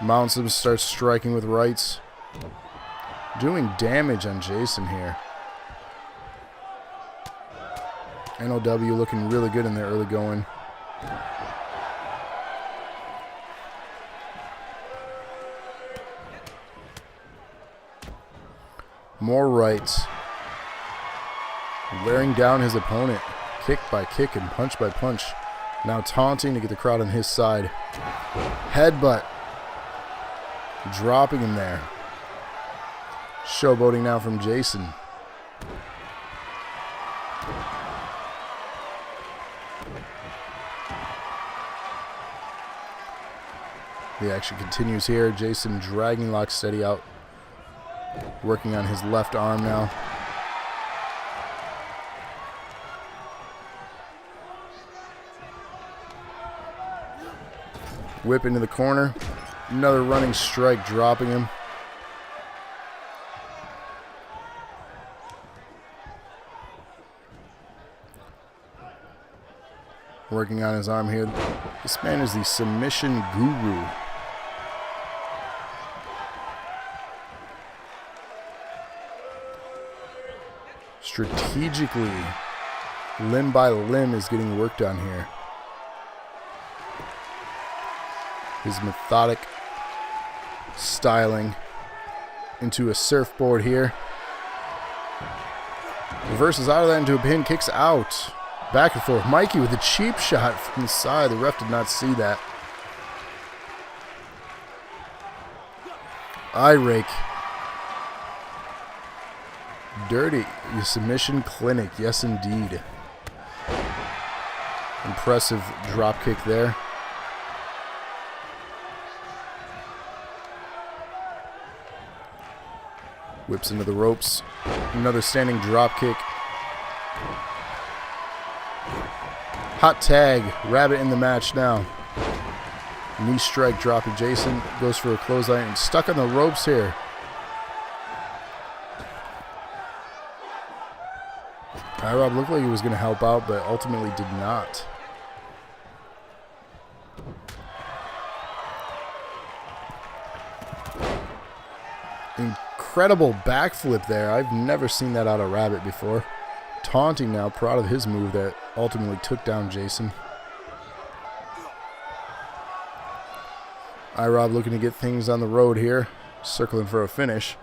Mounts him, starts striking with rights. Doing damage on Jason here. NOW looking really good in their early going. More rights. Wearing down his opponent. Kick by kick and punch by punch. Now taunting to get the crowd on his side. Headbutt. Dropping him there. Showboating now from Jason. The action continues here. Jason dragging Lock Steady out. Working on his left arm now. Whip into the corner. Another running strike, dropping him. Working on his arm here. This man is the submission guru. Strategically, limb by limb is getting worked on here. His methodic styling into a surfboard here. Reverses out of that into a pin, kicks out. Back and forth. Mikey with a cheap shot from the side. The ref did not see that. Eye rake. Dirty submission clinic. Yes, indeed. Impressive drop kick there. Whips into the ropes. Another standing drop kick. Hot tag. Rabbit in the match now. Knee strike dropping Jason. Goes for a clothesline and stuck on the ropes here. IROB looked like he was going to help out, but ultimately did not. incredible backflip there. I've never seen that out of Rabbit before. Taunting now, proud of his move that ultimately took down Jason. iRob looking to get things on the road here, circling for a finish.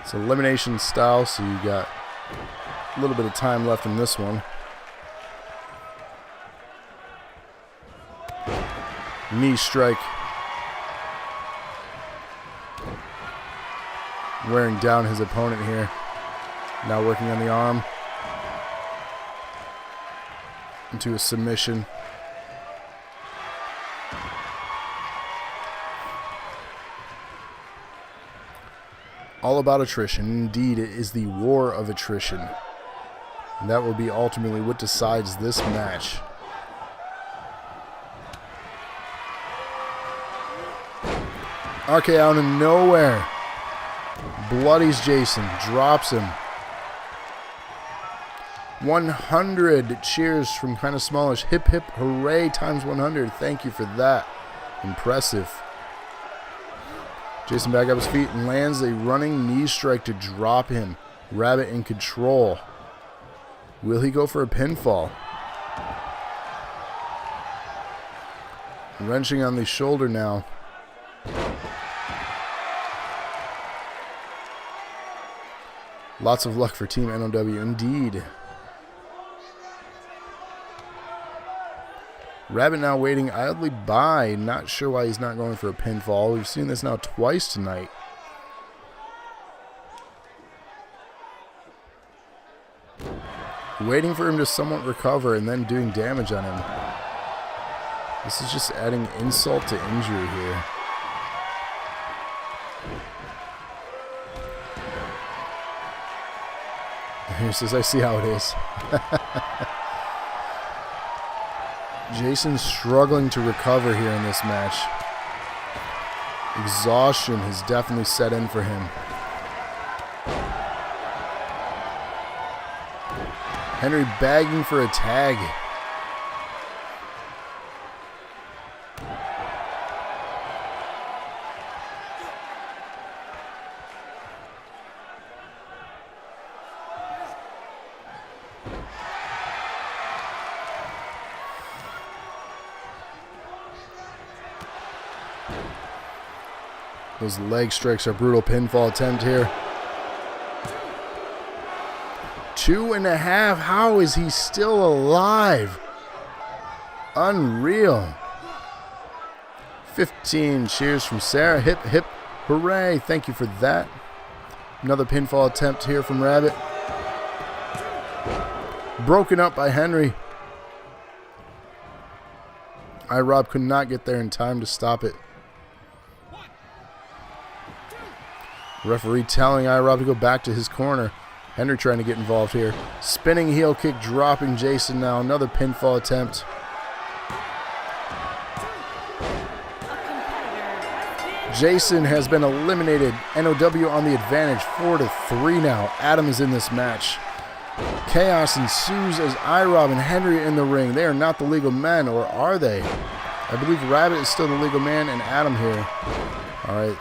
It's elimination style, so you got a little bit of time left in this one. Knee strike. Wearing down his opponent here. Now working on the arm. Into a submission. All about attrition. Indeed, it is the war of attrition. And that will be ultimately what decides this match. RK out of nowhere. Bloodies Jason. Drops him. 100 cheers from kind of smallish. Hip hip hooray times 100. Thank you for that. Impressive. Jason back up his feet and lands a running knee strike to drop him. Rabbit in control. Will he go for a pinfall? Wrenching on the shoulder now. Lots of luck for Team NOW indeed. Rabbit now waiting idly by. Not sure why he's not going for a pinfall. We've seen this now twice tonight. Waiting for him to somewhat recover and then doing damage on him. This is just adding insult to injury here. He says, I see how it is. Jason's struggling to recover here in this match. Exhaustion has definitely set in for him. Henry bagging for a tag. Those leg strikes are brutal. Pinfall attempt here. 2.5. How is he still alive? Unreal. 15 cheers from Sarah. Hip, hip, hooray. Thank you for that. Another pinfall attempt here from Rabbit. Broken up by Henry. iRob could not get there in time to stop it. Referee telling iRob to go back to his corner. Henry trying to get involved here. Spinning heel kick, dropping Jason now. Another pinfall attempt. Jason has been eliminated. NOW on the advantage, 4-3 now. Adam is in this match. Chaos ensues as iRob and Henry are in the ring. They are not the legal men, or are they? I believe Rabbit is still the legal man and Adam here. All right.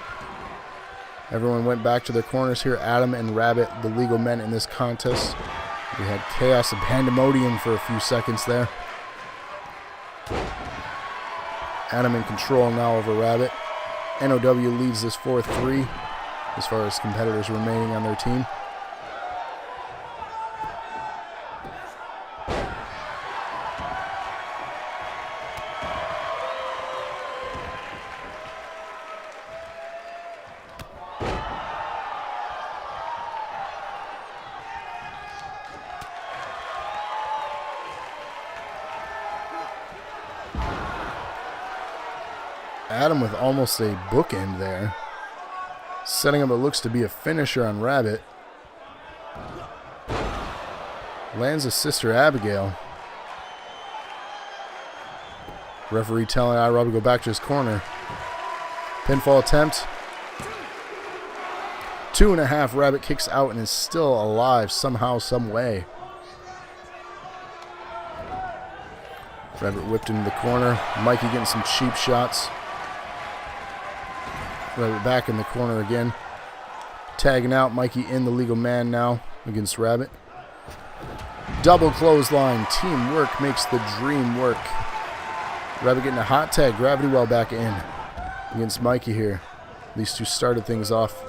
Everyone went back to their corners here. Adam and Rabbit, the legal men in this contest. We had chaos and pandemonium for a few seconds there. Adam in control now over Rabbit. NOW leads this 4-3 as far as competitors remaining on their team. Adam with almost a bookend there. Setting up what looks to be a finisher on Rabbit. Lands his sister Abigail. Referee telling iRob to go back to his corner. Pinfall attempt. 2.5. Rabbit kicks out and is still alive somehow, some way. Rabbit whipped into the corner. Mikey getting some cheap shots. Rabbit back in the corner again. Tagging out. Mikey in the legal man now against Rabbit. Double clothesline. Teamwork makes the dream work. Rabbit getting a hot tag. GRAV1TY back in against Mikey here. These two started things off.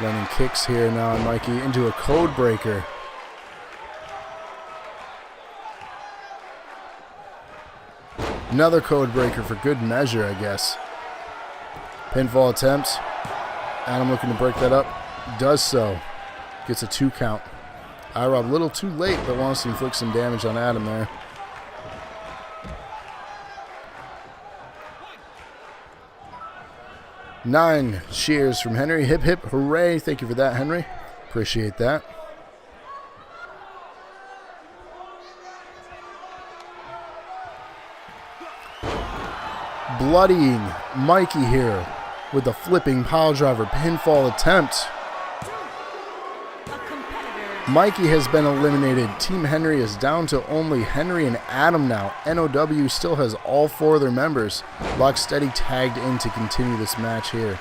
Running kicks here now on Mikey into a code breaker. Another code breaker for good measure, I guess. Pinfall attempts. Adam looking to break that up. Does so. Gets a 2 count. IROB a little too late, but wants to inflict some damage on Adam there. Nine cheers from Henry. Hip, hip, hooray. Thank you for that, Henry. Appreciate that. Bloodying Mikey here with the flipping pile driver pinfall attempt. Mikey has been eliminated. Team Henry is down to only Henry and Adam now. NOW still has all 4 of their members. Locksteady tagged in to continue this match here.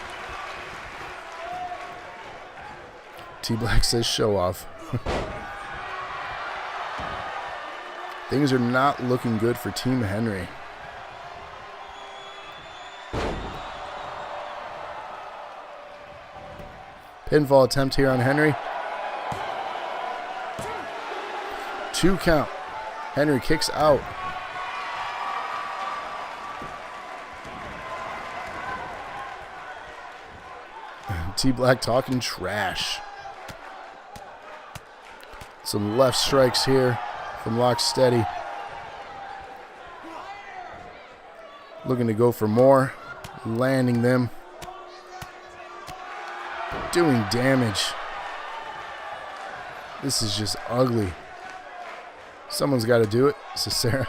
T-Black says show off. Things are not looking good for Team Henry. Pinfall attempt here on Henry. 2 count. Henry kicks out. T-Black talking trash. Some left strikes here from Locksteady. Looking to go for more. Landing them. Doing damage. This is just ugly. Someone's got to do it, says Sarah.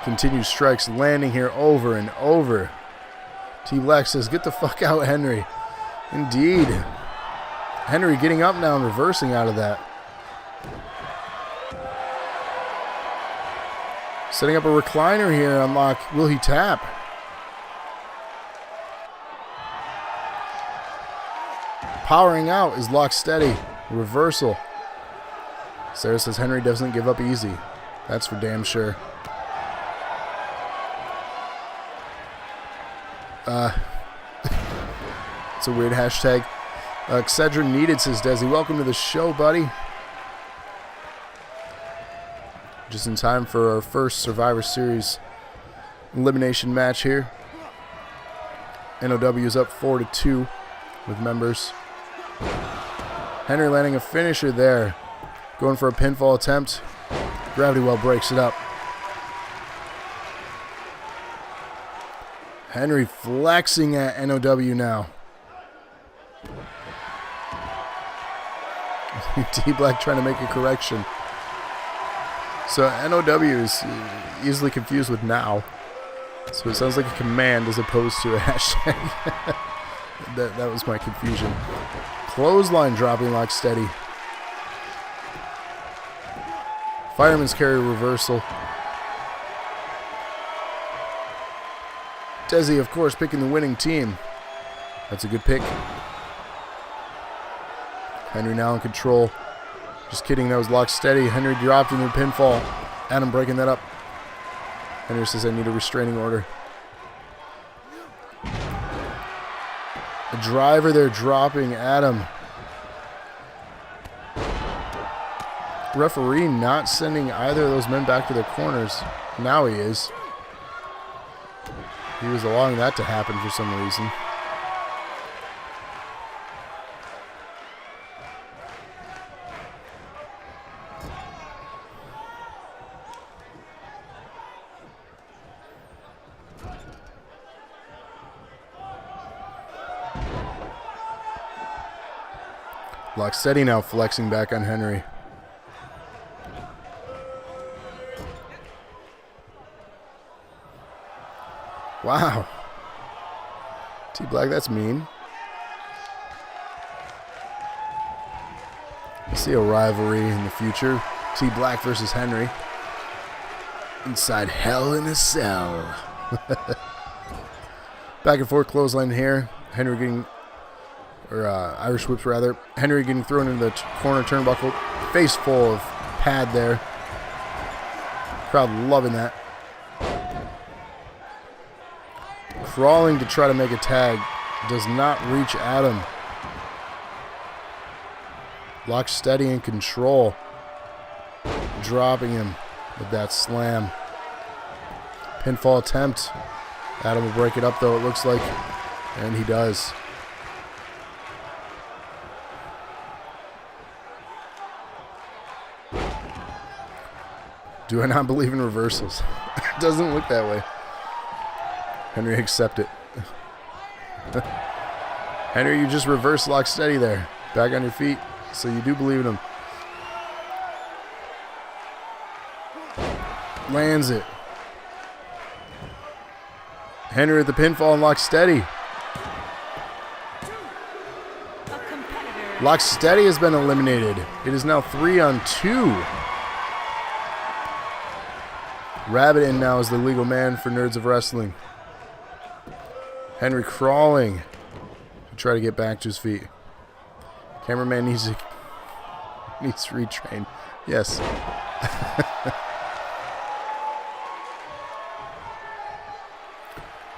Continued strikes landing here over and over. T-Black says, get the fuck out, Henry. Indeed. Henry getting up now and reversing out of that. Setting up a recliner here on Lock. Will he tap? Powering out is Locksteady. Reversal. Sarah says Henry doesn't give up easy. That's for damn sure. It's a weird hashtag. Excedrin needed, says Desi. Welcome to the show, buddy. Just in time for our first Survivor Series elimination match here. NOW is up 4-2 with members. Henry landing a finisher there. Going for a pinfall attempt. GRAV1TY breaks it up. Henry flexing at NOW now. T-Black trying to make a correction. So NOW is easily confused with now. So it sounds like a command as opposed to a hashtag. that was my confusion. Clothesline dropping Locksteady. Fireman's carry reversal. Desi, of course, picking the winning team. That's a good pick. Henry now in control. Just kidding, that was Locksteady. Henry dropped into the pinfall. Adam breaking that up. Henry says, I need a restraining order. A driver there dropping Adam. Referee not sending either of those men back to their corners. Now he is. He was allowing that to happen for some reason. Locksteady now flexing back on Henry. Wow. T Black, that's mean. I see a rivalry in the future. T Black versus Henry. Inside Hell in a Cell. Back and forth clothesline here. Henry getting, or Irish whips rather. Henry getting thrown into the corner turnbuckle. Face full of pad there. Crowd loving that. Crawling to try to make a tag. Does not reach Adam. Lock steady and control. Dropping him with that slam. Pinfall attempt. Adam will break it up though, it looks like. And he does. Do I not believe in reversals? It doesn't look that way. Henry, accept it. Henry, you just reverse lock steady there. Back on your feet. So you do believe in him. Lands it. Henry at the pinfall and lock steady. Lock steady has been eliminated. It is now 3-on-2. Rabbit in now is the legal man for Nerds of Wrestling. Henry crawling to try to get back to his feet. Cameraman needs to retrain. Yes.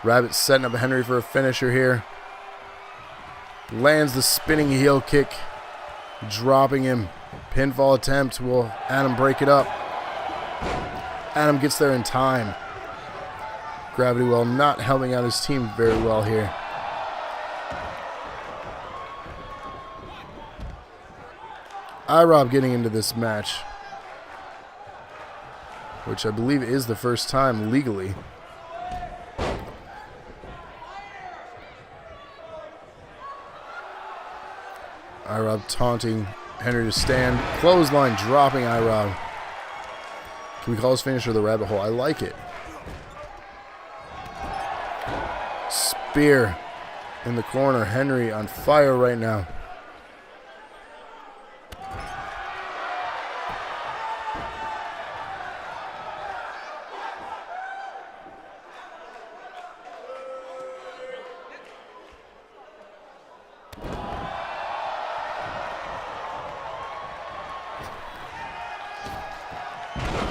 Rabbit setting up Henry for a finisher here. Lands the spinning heel kick. Dropping him. Pinfall attempt. Will Adam break it up? Adam gets there in time. Gravity Well not helping out his team very well here. IROB getting into this match, which I believe is the first time legally. IROB taunting Henry to stand. Clothesline dropping IROB. Can we call this finisher the rabbit hole? I like it. Spear in the corner. Henry on fire right now.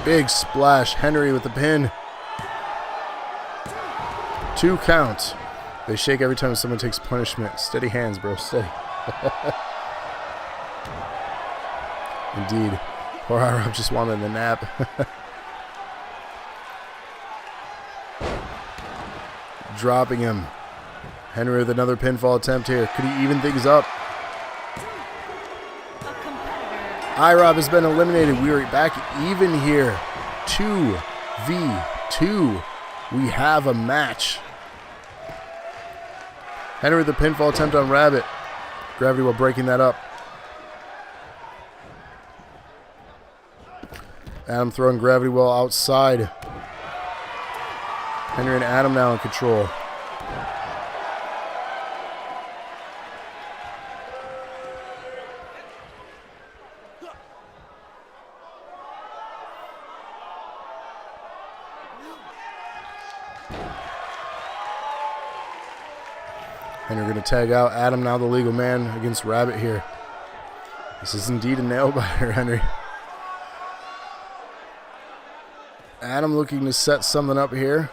Big splash. Henry with the pin. 2 counts. They shake every time someone takes punishment. Steady hands, bro. Steady. Indeed. Poor IROB just wanted the nap. Dropping him. Henry with another pinfall attempt here. Could he even things up? IROB has been eliminated. We are back even here. 2v2. We have a match. Henry with the pinfall attempt on Rabbit. Gravity Well breaking that up. Adam throwing Gravity Well outside. Henry and Adam now in control. Henry going to tag out. Adam now the legal man against Rabbit here. This is indeed a nail biter, Henry. Adam looking to set something up here.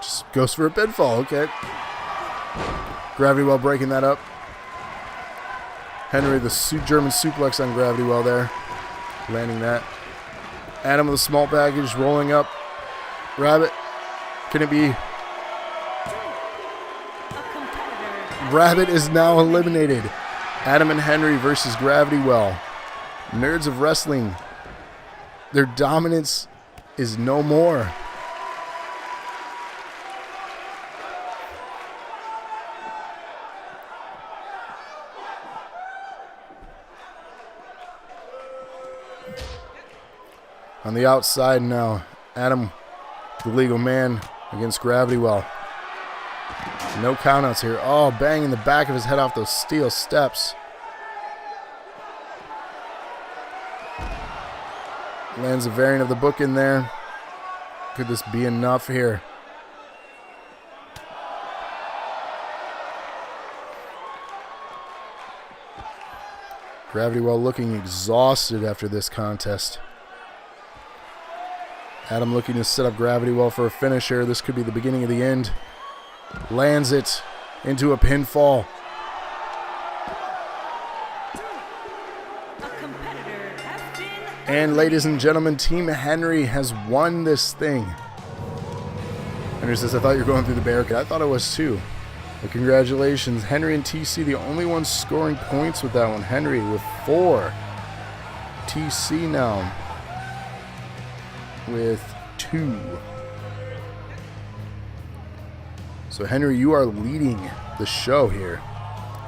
Just goes for a pinfall. Okay. Gravity Well breaking that up. Henry the German suplex on Gravity Well there. Landing that. Adam with a small package rolling up. Rabbit. Can it be? Rabbit is now eliminated. Adam and Henry versus Gravity Well. Nerds of Wrestling. Their dominance is no more. On the outside now, Adam The legal man against Gravity Well. No countouts here. Oh, banging the back of his head off those steel steps. Lands a variant of the book in there. Could this be enough here? Gravity Well looking exhausted after this contest. Adam looking to set up Gravity Well for a finisher. This could be the beginning of the end. Lands it into a pinfall. And ladies and gentlemen, Team Henry has won this thing. Henry says, I thought you were going through the barricade. I thought it was too. But congratulations. Henry and TC, the only ones scoring points with that one. Henry with 4. TC now with 2. So Henry, you are leading the show here.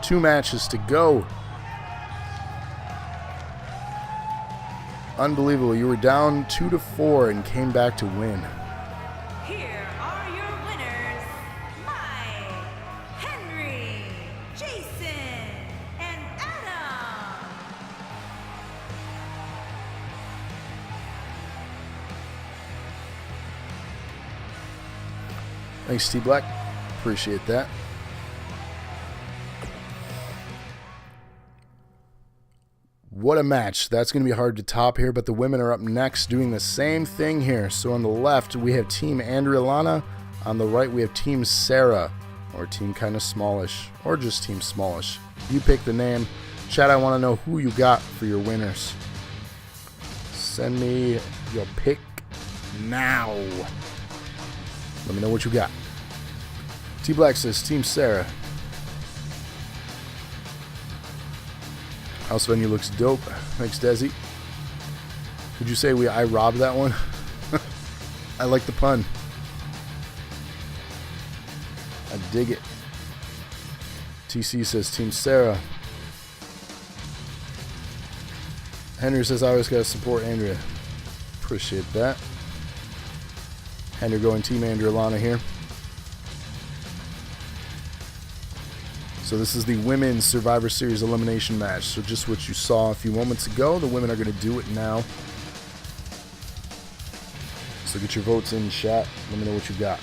2 matches to go. Unbelievable. You were down 2-4 and came back to win. Here are your winners, Mike, Henry, Jason, and Adam. Thanks, T Black. Appreciate that. What a match. That's going to be hard to top here, but the women are up next doing the same thing here. So on the left, we have Team Andrea Lana. On the right, we have Team Sarah, or Team Kinda Smallish, or just Team Smallish. You pick the name. Chat, I want to know who you got for your winners. Send me your pick now. Let me know what you got. T Black says Team Sarah. House venue looks dope. Thanks, Desi. Could you say I robbed that one? I like the pun. I dig it. TC says Team Sarah. Henry says I always gotta support Andrea. Appreciate that. Henry going Team Andrea Lana here. So this is the Women's Survivor Series elimination match. So just what you saw a few moments ago, the women are going to do it now. So get your votes in, chat. Let me know what you got.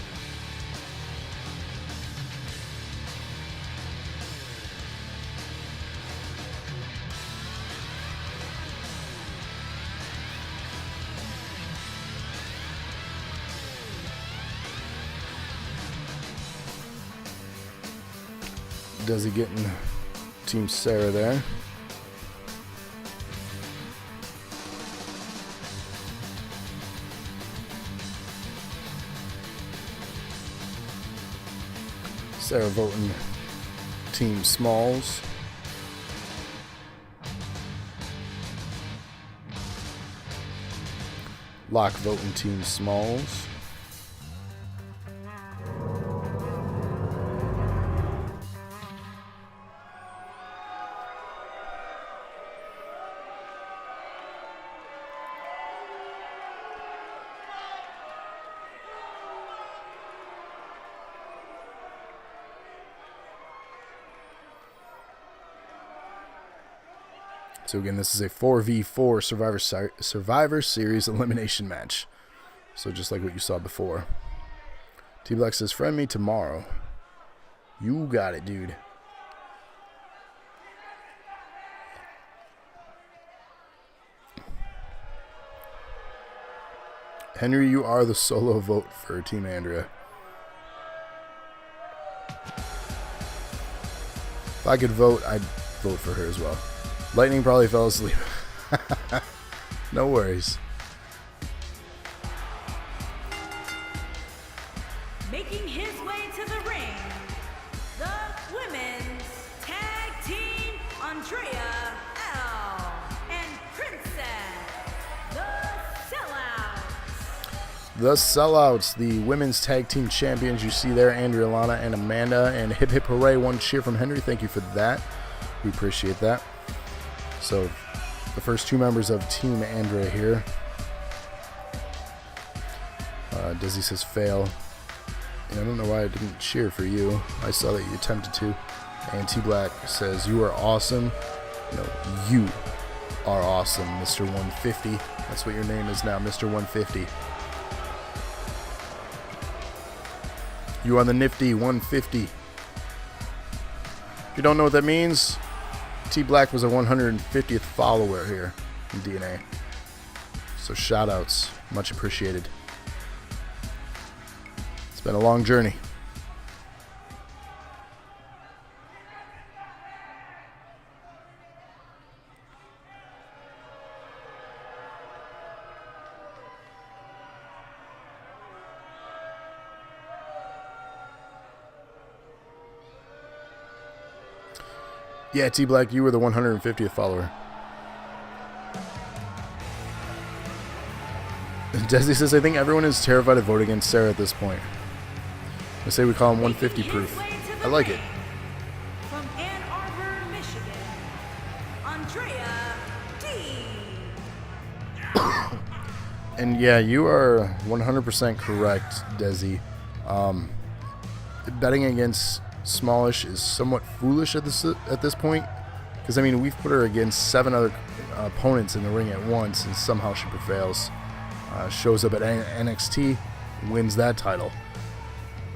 Does he get in Team Sarah there? Sarah voting Team Smalls. Locke voting Team Smalls. So again, this is a 4v4 Survivor Series elimination match. So just like what you saw before. T-Black says, friend me tomorrow. You got it, dude. Henry, you are the solo vote for Team Andrea. If I could vote, I'd vote for her as well. Lightning probably fell asleep. No worries. Making his way to the ring, the women's tag team, Andrea L. and Princess, the Sellouts. The Sellouts, the women's tag team champions. You see there, Andrea Lana and Amanda. And hip hip hooray, one cheer from Henry. Thank you for that. We appreciate that. So, the first 2 members of Team Andrea here. Desi says fail. Yeah, I don't know why I didn't cheer for you. I saw that you attempted to. And T Black says you are awesome. No, you are awesome, Mr. 150. That's what your name is now, Mr. 150. You are the nifty 150. If you don't know what that means, T Black was a 150th follower here in DNA. So shout outs, much appreciated. It's been a long journey. Yeah, T Black, you were the 150th follower. Desi says, I think everyone is terrified to vote against Sarah at this point. I say we call him 150 proof. I like it. From Ann Arbor, Michigan, Andrea D. And yeah, you are 100% correct, Desi. Betting against Smallish is somewhat foolish at this point, because I mean we've put her against 7 other opponents in the ring at once, and somehow she prevails. Shows up at NXT, wins that title.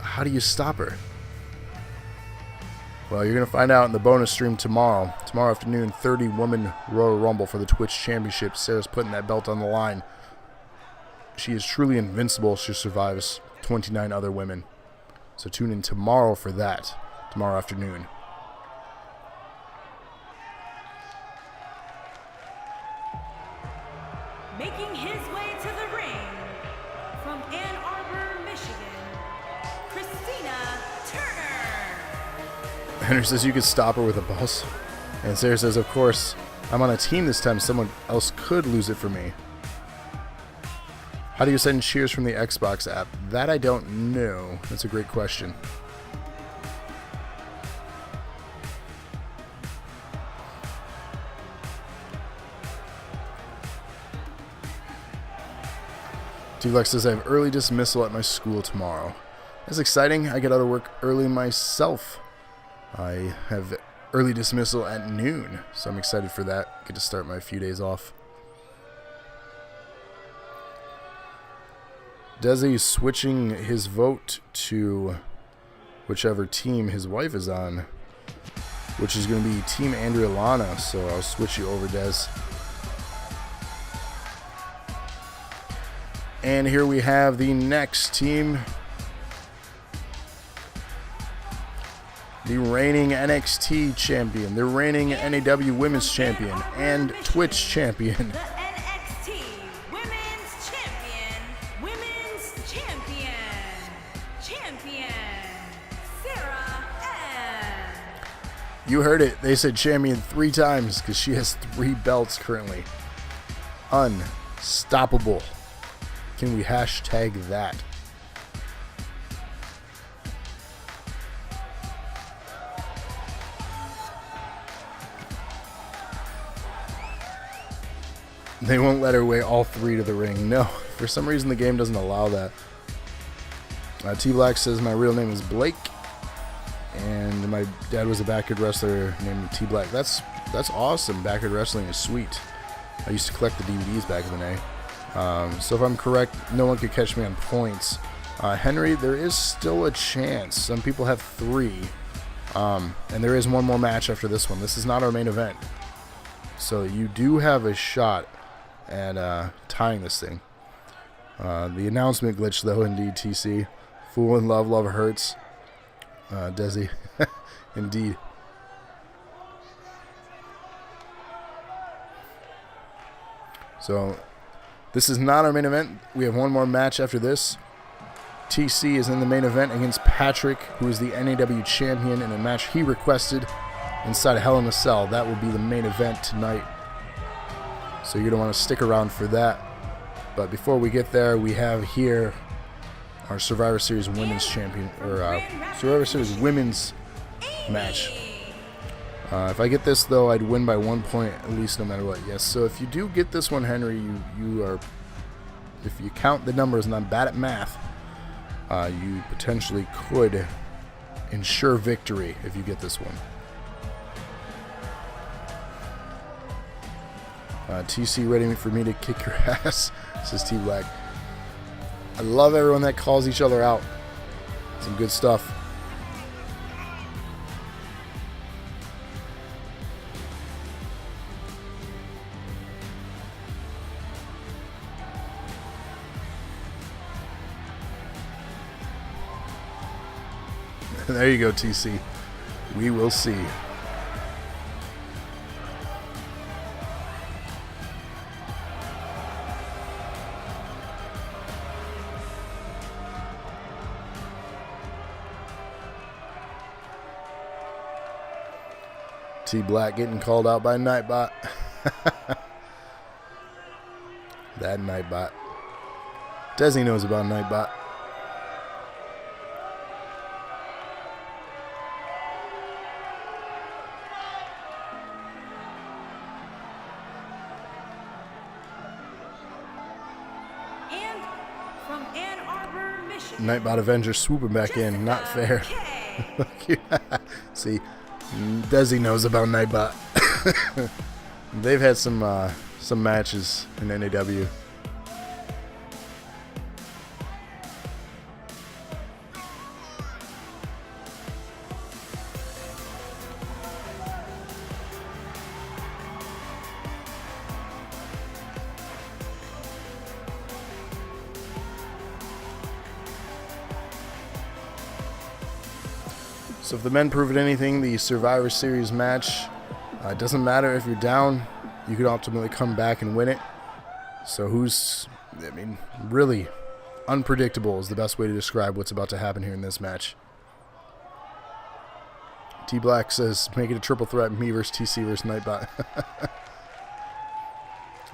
How do you stop her? Well, you're gonna find out in the bonus stream tomorrow afternoon. 30-woman Royal Rumble for the Twitch Championship. Sarah's putting that belt on the line. She is truly invincible. She survives 29 other women. So tune in tomorrow for that, tomorrow afternoon. Making his way to the ring, from Ann Arbor, Michigan, Christina Turner. Henry says you could stop her with a bus. And Sarah says, of course, I'm on a team this time. Someone else could lose it for me. How do you send cheers from the Xbox app? That I don't know. That's a great question. T-Flex says I have early dismissal at my school tomorrow. That's exciting. I get out of work early myself. I have early dismissal at noon, so I'm excited for that. Get to start my few days off. Desi switching his vote to whichever team his wife is on, which is going to be Team Andrea Lana, so I'll switch you over, Des. And here we have the next team. The reigning NXT champion, the reigning NAW Women's Champion, and Twitch Champion. The NXT Women's Champion, Sarah Ann. You heard it. They said champion 3 times because she has 3 belts currently. Unstoppable. Can we hashtag that? They won't let her weigh all 3 to the ring. No, for some reason the game doesn't allow that. T-Black says my real name is Blake, and my dad was a backyard wrestler named T-Black. That's awesome. Backyard wrestling is sweet. I used to collect the DVDs back in the day. So if I'm correct, no one could catch me on points. Henry, there is still a chance. Some people have 3. And there is one more match after this one. This is not our main event. So you do have a shot at tying this thing. The announcement glitch, though, indeed, TC. Fool in love, love hurts. Desi. Indeed. So this is not our main event. We have one more match after this. TC is in the main event against Patrick, who is the NAW champion, in a match he requested inside a Hell in a Cell. That will be the main event tonight. So you're going to want to stick around for that. But before we get there, we have here our Survivor Series Women's Champion, or Survivor Series Women's match. If I get this, though, I'd win by 1 point at least, no matter what. Yes, so if you do get this one, Henry, you are if you count the numbers, and I'm bad at math, you potentially could ensure victory if you get this one. TC ready for me to kick your ass, says T Black. I love everyone that calls each other out. Some good stuff. There you go, TC. We will see. T Black getting called out by Nightbot. That Nightbot. Desi knows about Nightbot. Nightbot Avenger swooping back in. Not fair. See, Desi knows about Nightbot. They've had some matches in NAW. So if the men prove anything, the Survivor Series match, it doesn't matter if you're down, you could ultimately come back and win it. So really unpredictable is the best way to describe what's about to happen here in this match. T Black says, make it a triple threat, me versus TC versus Nightbot.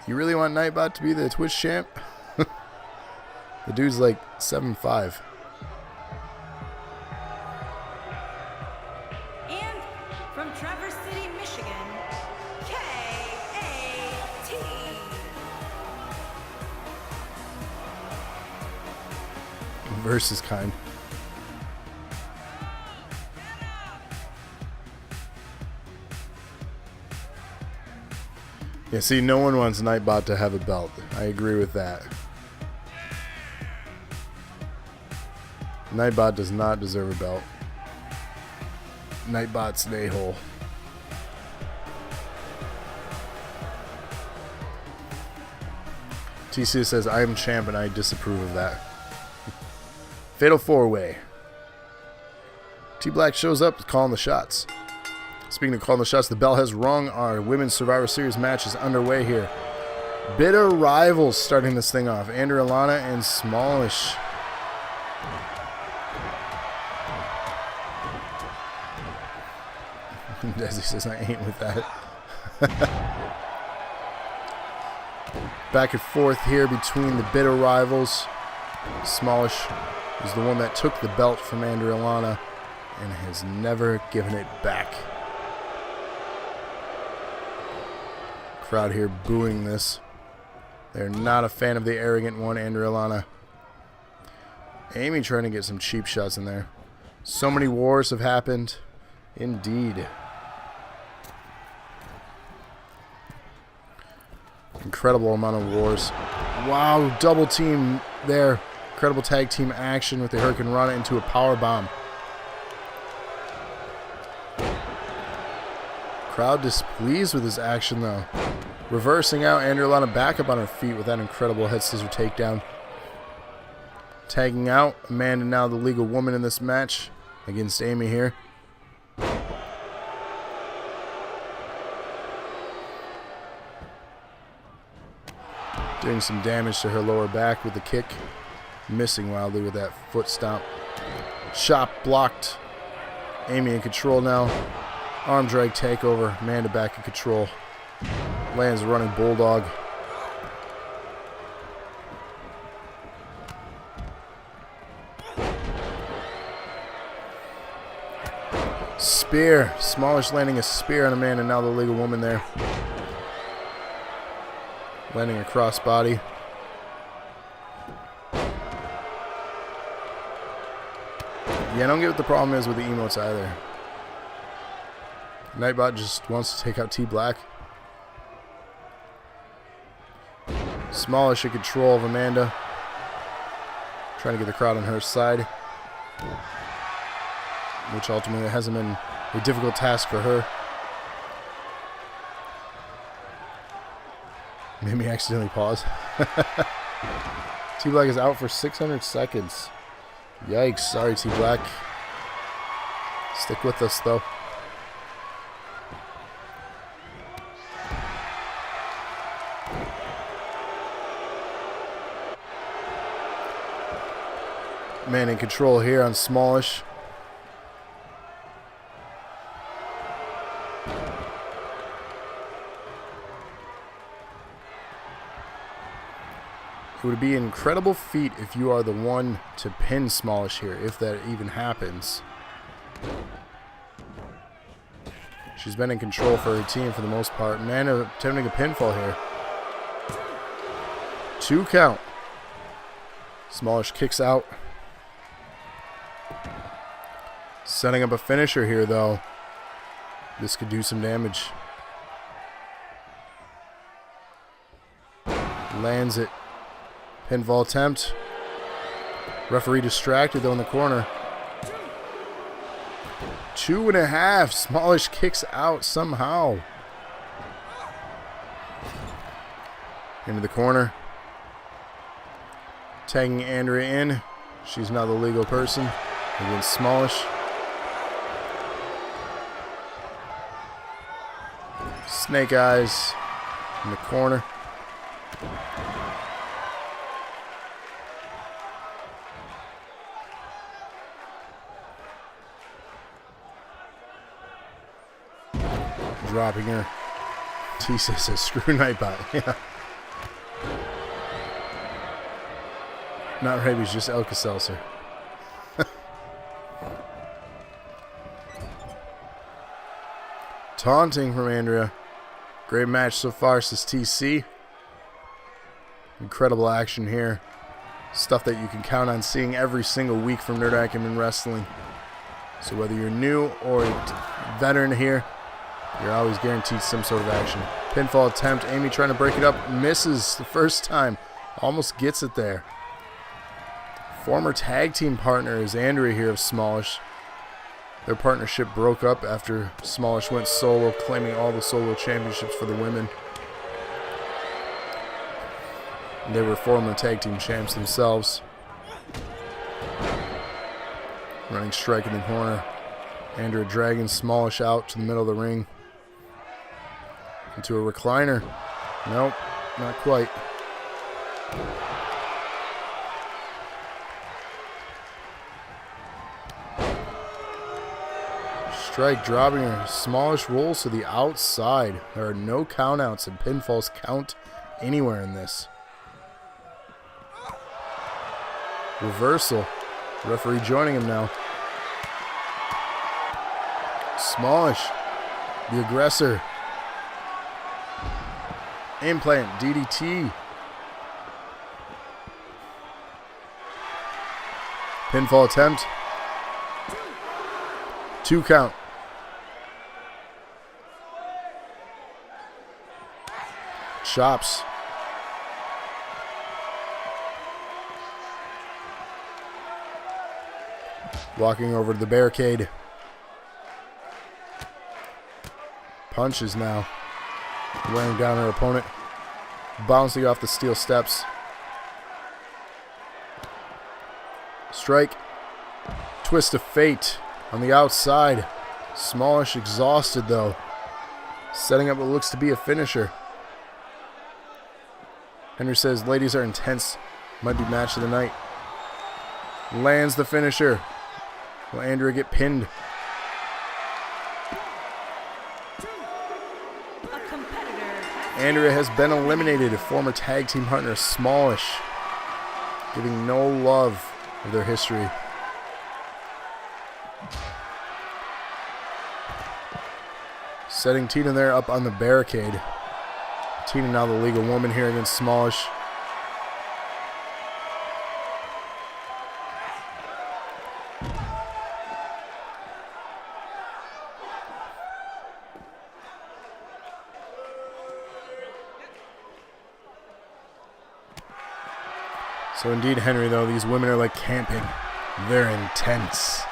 You really want Nightbot to be the Twitch champ? The dude's like 7'5". Versus kind. Yeah, see, no one wants Nightbot to have a belt. I agree with that. Nightbot does not deserve a belt. Nightbot's an a-hole. TC says, I am champ and I disapprove of that. Fatal 4-way. T Black shows up calling the shots. Speaking of calling the shots, the bell has rung. Our Women's Survivor Series match is underway here. Bitter rivals starting this thing off. Andrew Alana and Smallish. Desi says, I ain't with that. Back and forth here between the bitter rivals. Smallish is the one that took the belt from Andrew Alana and has never given it back. Crowd here booing this. They're not a fan of the arrogant one, Andrew Alana. Amy trying to get some cheap shots in there. So many wars have happened. Indeed. Incredible amount of wars. Wow, double team there. Incredible tag team action with the Hurricane Rana into a power bomb. Crowd displeased with this action though. Reversing out, Andrew Alana back up on her feet with that incredible head scissor takedown. Tagging out, Amanda now the legal woman in this match against Amy here. Doing some damage to her lower back with the kick. Missing wildly with that foot stomp. Chop blocked. Amy in control now. Arm drag takeover. Amanda back in control. Lands running bulldog. Spear. Smallish landing a spear on Amanda, now the legal woman there. Landing a crossbody. Yeah, I don't get what the problem is with the emotes either. Nightbot just wants to take out T Black. Smallish in control of Amanda. Trying to get the crowd on her side. Which ultimately hasn't been a difficult task for her. Made me accidentally pause. T Black is out for 600 seconds. Yikes. Sorry, T Black. Stick with us, though. Man in control here on Smallish. It would be an incredible feat if you are the one to pin Smallish here, if that even happens. She's been in control for her team for the most part. Man attempting a pinfall here. 2 count. Smallish kicks out. Setting up a finisher here, though. This could do some damage. Lands it. Pinfall attempt. Referee distracted, though, in the corner. 2.5. Smallish kicks out somehow. Into the corner. Tagging Andrea in. She's now the legal person against Smallish. Snake Eyes in the corner. Dropping her. Tisa says, screw Nightbot. Yeah. Not rabies, just Alka-Seltzer. Taunting from Andrea. Great match so far, says TC. Incredible action here. Stuff that you can count on seeing every single week from Nerd Acumen Wrestling. So whether you're new or a veteran here, you're always guaranteed some sort of action. Pinfall attempt. Amy trying to break it up. Misses the first time. Almost gets it there. Former tag team partner is Andrea here of Smallish. Their partnership broke up after Smallish went solo, claiming all the solo championships for the women. And they were former tag team champs themselves. Running strike in the corner. Andrea dragging Smallish out to the middle of the ring. Into a recliner. Nope, not quite. Strike dropping her. Smallish rolls to the outside. There are no countouts and pinfalls count anywhere in this. Reversal. Referee joining him now. Smallish, the aggressor. Implant, DDT. Pinfall attempt. 2 count. Chops. Walking over to the barricade. Punches now. Wearing down her opponent. Bouncing off the steel steps. Strike. Twist of fate on the outside. Smallish exhausted though. Setting up what looks to be a finisher. Henry says, ladies are intense. Might be match of the night. Lands the finisher. Will Andrea get pinned? Andrea has been eliminated. Former tag team partner Smallish giving no love of their history. Setting Tina there up on the barricade. Tina now the legal woman here against Smallish. So indeed, Henry, though, these women are like camping. They're intense.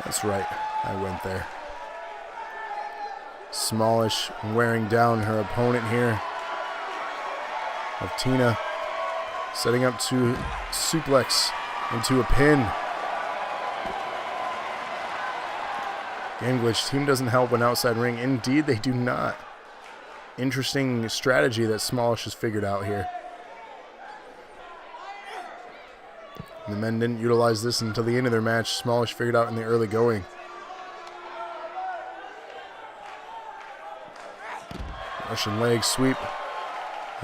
That's right, I went there. Smallish wearing down her opponent here. Of Tina setting up to suplex into a pin. Game glitch. Team doesn't help when outside ring. Indeed, they do not. Interesting strategy that Smallish has figured out here. The men didn't utilize this until the end of their match. Smallish figured out in the early going. Russian leg sweep.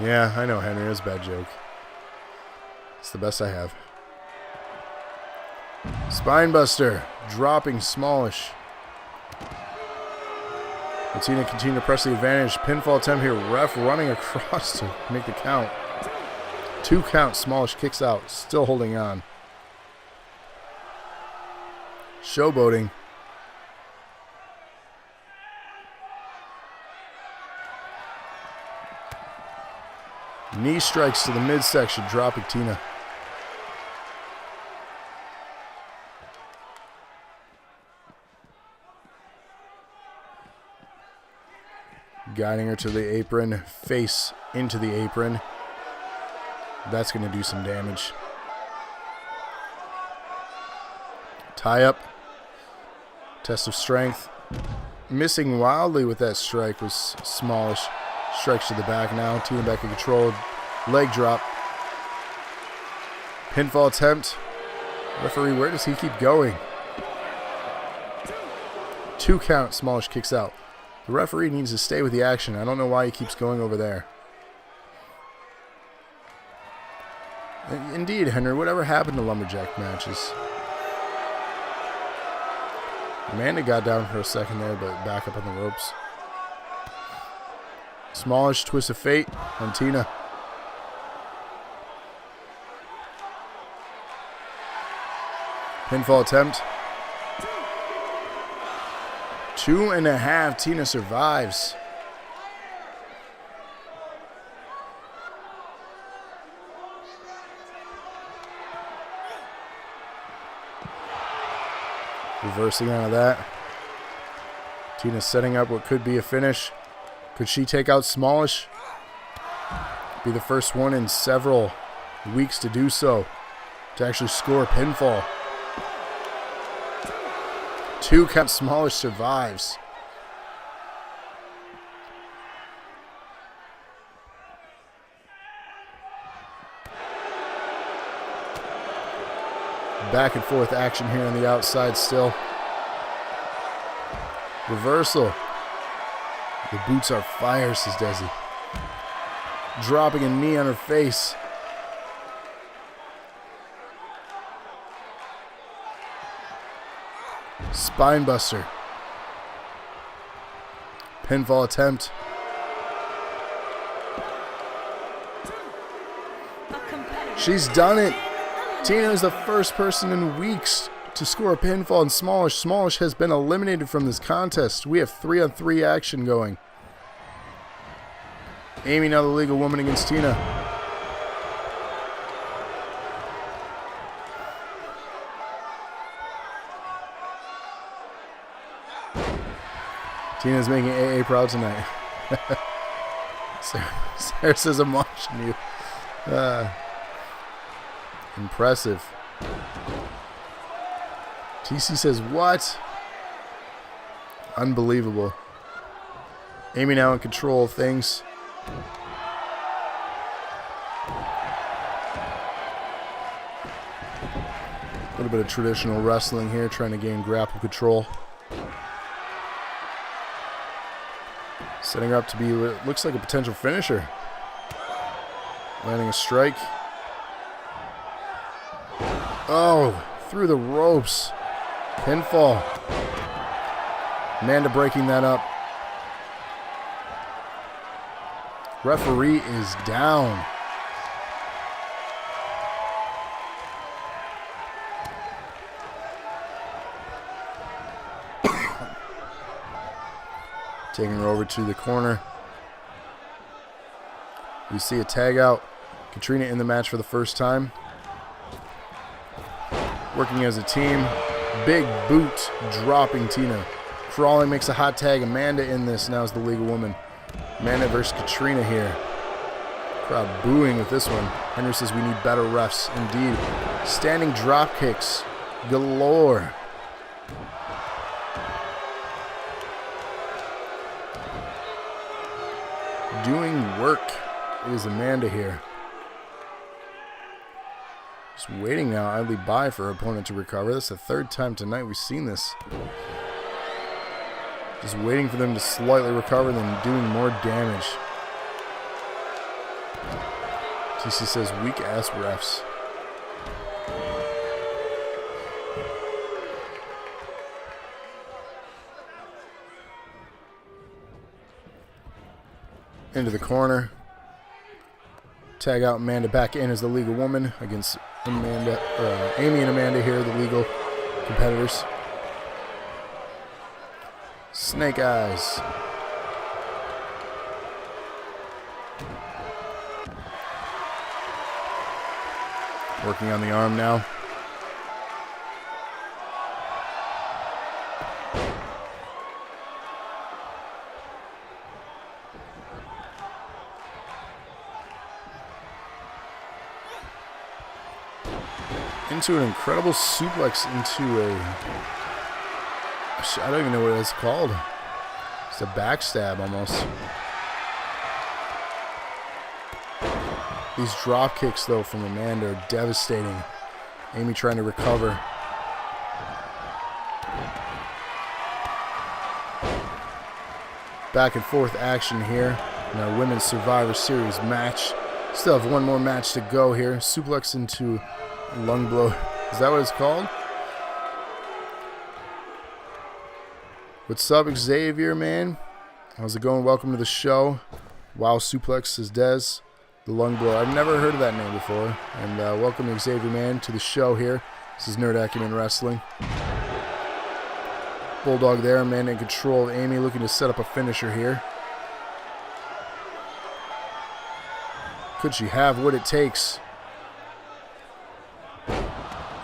Yeah, I know, Henry. It's a bad joke. It's the best I have. Spinebuster. Dropping Smallish. Tina continue to press the advantage. Pinfall attempt here. Ref running across to make the count. 2 count. Smallish kicks out. Still holding on. Showboating. Knee strikes to the midsection, dropping Tina. Guiding her to the apron, face into the apron. That's going to do some damage. Tie up. Test of strength. Missing wildly with that strike was Smallish. Strikes to the back now. Tina back in control. Leg drop. Pinfall attempt. Referee, where does he keep going? 2 count. Smallish kicks out. The referee needs to stay with the action. I don't know why he keeps going over there. Indeed, Henry, whatever happened to lumberjack matches? Amanda got down for a second there, but back up on the ropes. Smallish twist of fate on Tina. Pinfall attempt. 2.5. Tina survives. Reversing out of that. Tina setting up what could be a finish. Could she take out Smallish? Be the first one in several weeks to do so. To actually score a pinfall. 2 count. Smallish survives. Back and forth action here on the outside still. Reversal. The boots are fire, says Desi. Dropping a knee on her face. Spinebuster. Pinfall attempt. She's done it. Tina is the first person in weeks to score a pinfall in Smallish. Smallish has been eliminated from this contest. We have 3-on-3 action going. Amy now the legal woman against Tina. Tina's making AA proud tonight. Sarah says I'm watching you. Impressive. TC says, what? Unbelievable. Amy now in control of things. A little bit of traditional wrestling here, trying to gain grapple control. Setting up to be what looks like a potential finisher. Landing a strike. Oh, through the ropes. Pinfall. Amanda breaking that up. Referee is down. Taking her over to the corner. We see a tag out. Katrina in the match for the first time. Working as a team. Big boot dropping Tina. Crawling makes a hot tag. Amanda in this now is the League of Women. Amanda versus Katrina here. Crowd booing with this one. Henry says we need better refs. Indeed. Standing drop kicks galore. Doing work is Amanda here. Just waiting now, idly by for her opponent to recover. That's the third time tonight we've seen this. Just waiting for them to slightly recover, then doing more damage. TC says weak ass refs. Into the corner. Tag out Amanda back in as the legal woman against Amanda, Amy and Amanda here, the legal competitors. Snake eyes. Working on the arm now. Into an incredible suplex into a... I don't even know what it's called. It's a backstab almost. These drop kicks, though, from Amanda are devastating. Amy trying to recover. Back and forth action here in our Women's Survivor Series match. Still have one more match to go here. Suplex into a lung blow. Is that what it's called? What's up, Xavier, man? How's it going? Welcome to the show. Wow, suplex, says Dez. The lung blow. I've never heard of that name before. And welcome, Xavier, man, to the show here. This is Nerd Acumen Wrestling. Bulldog there, Amanda in control of Amy, looking to set up a finisher here. Could she have what it takes?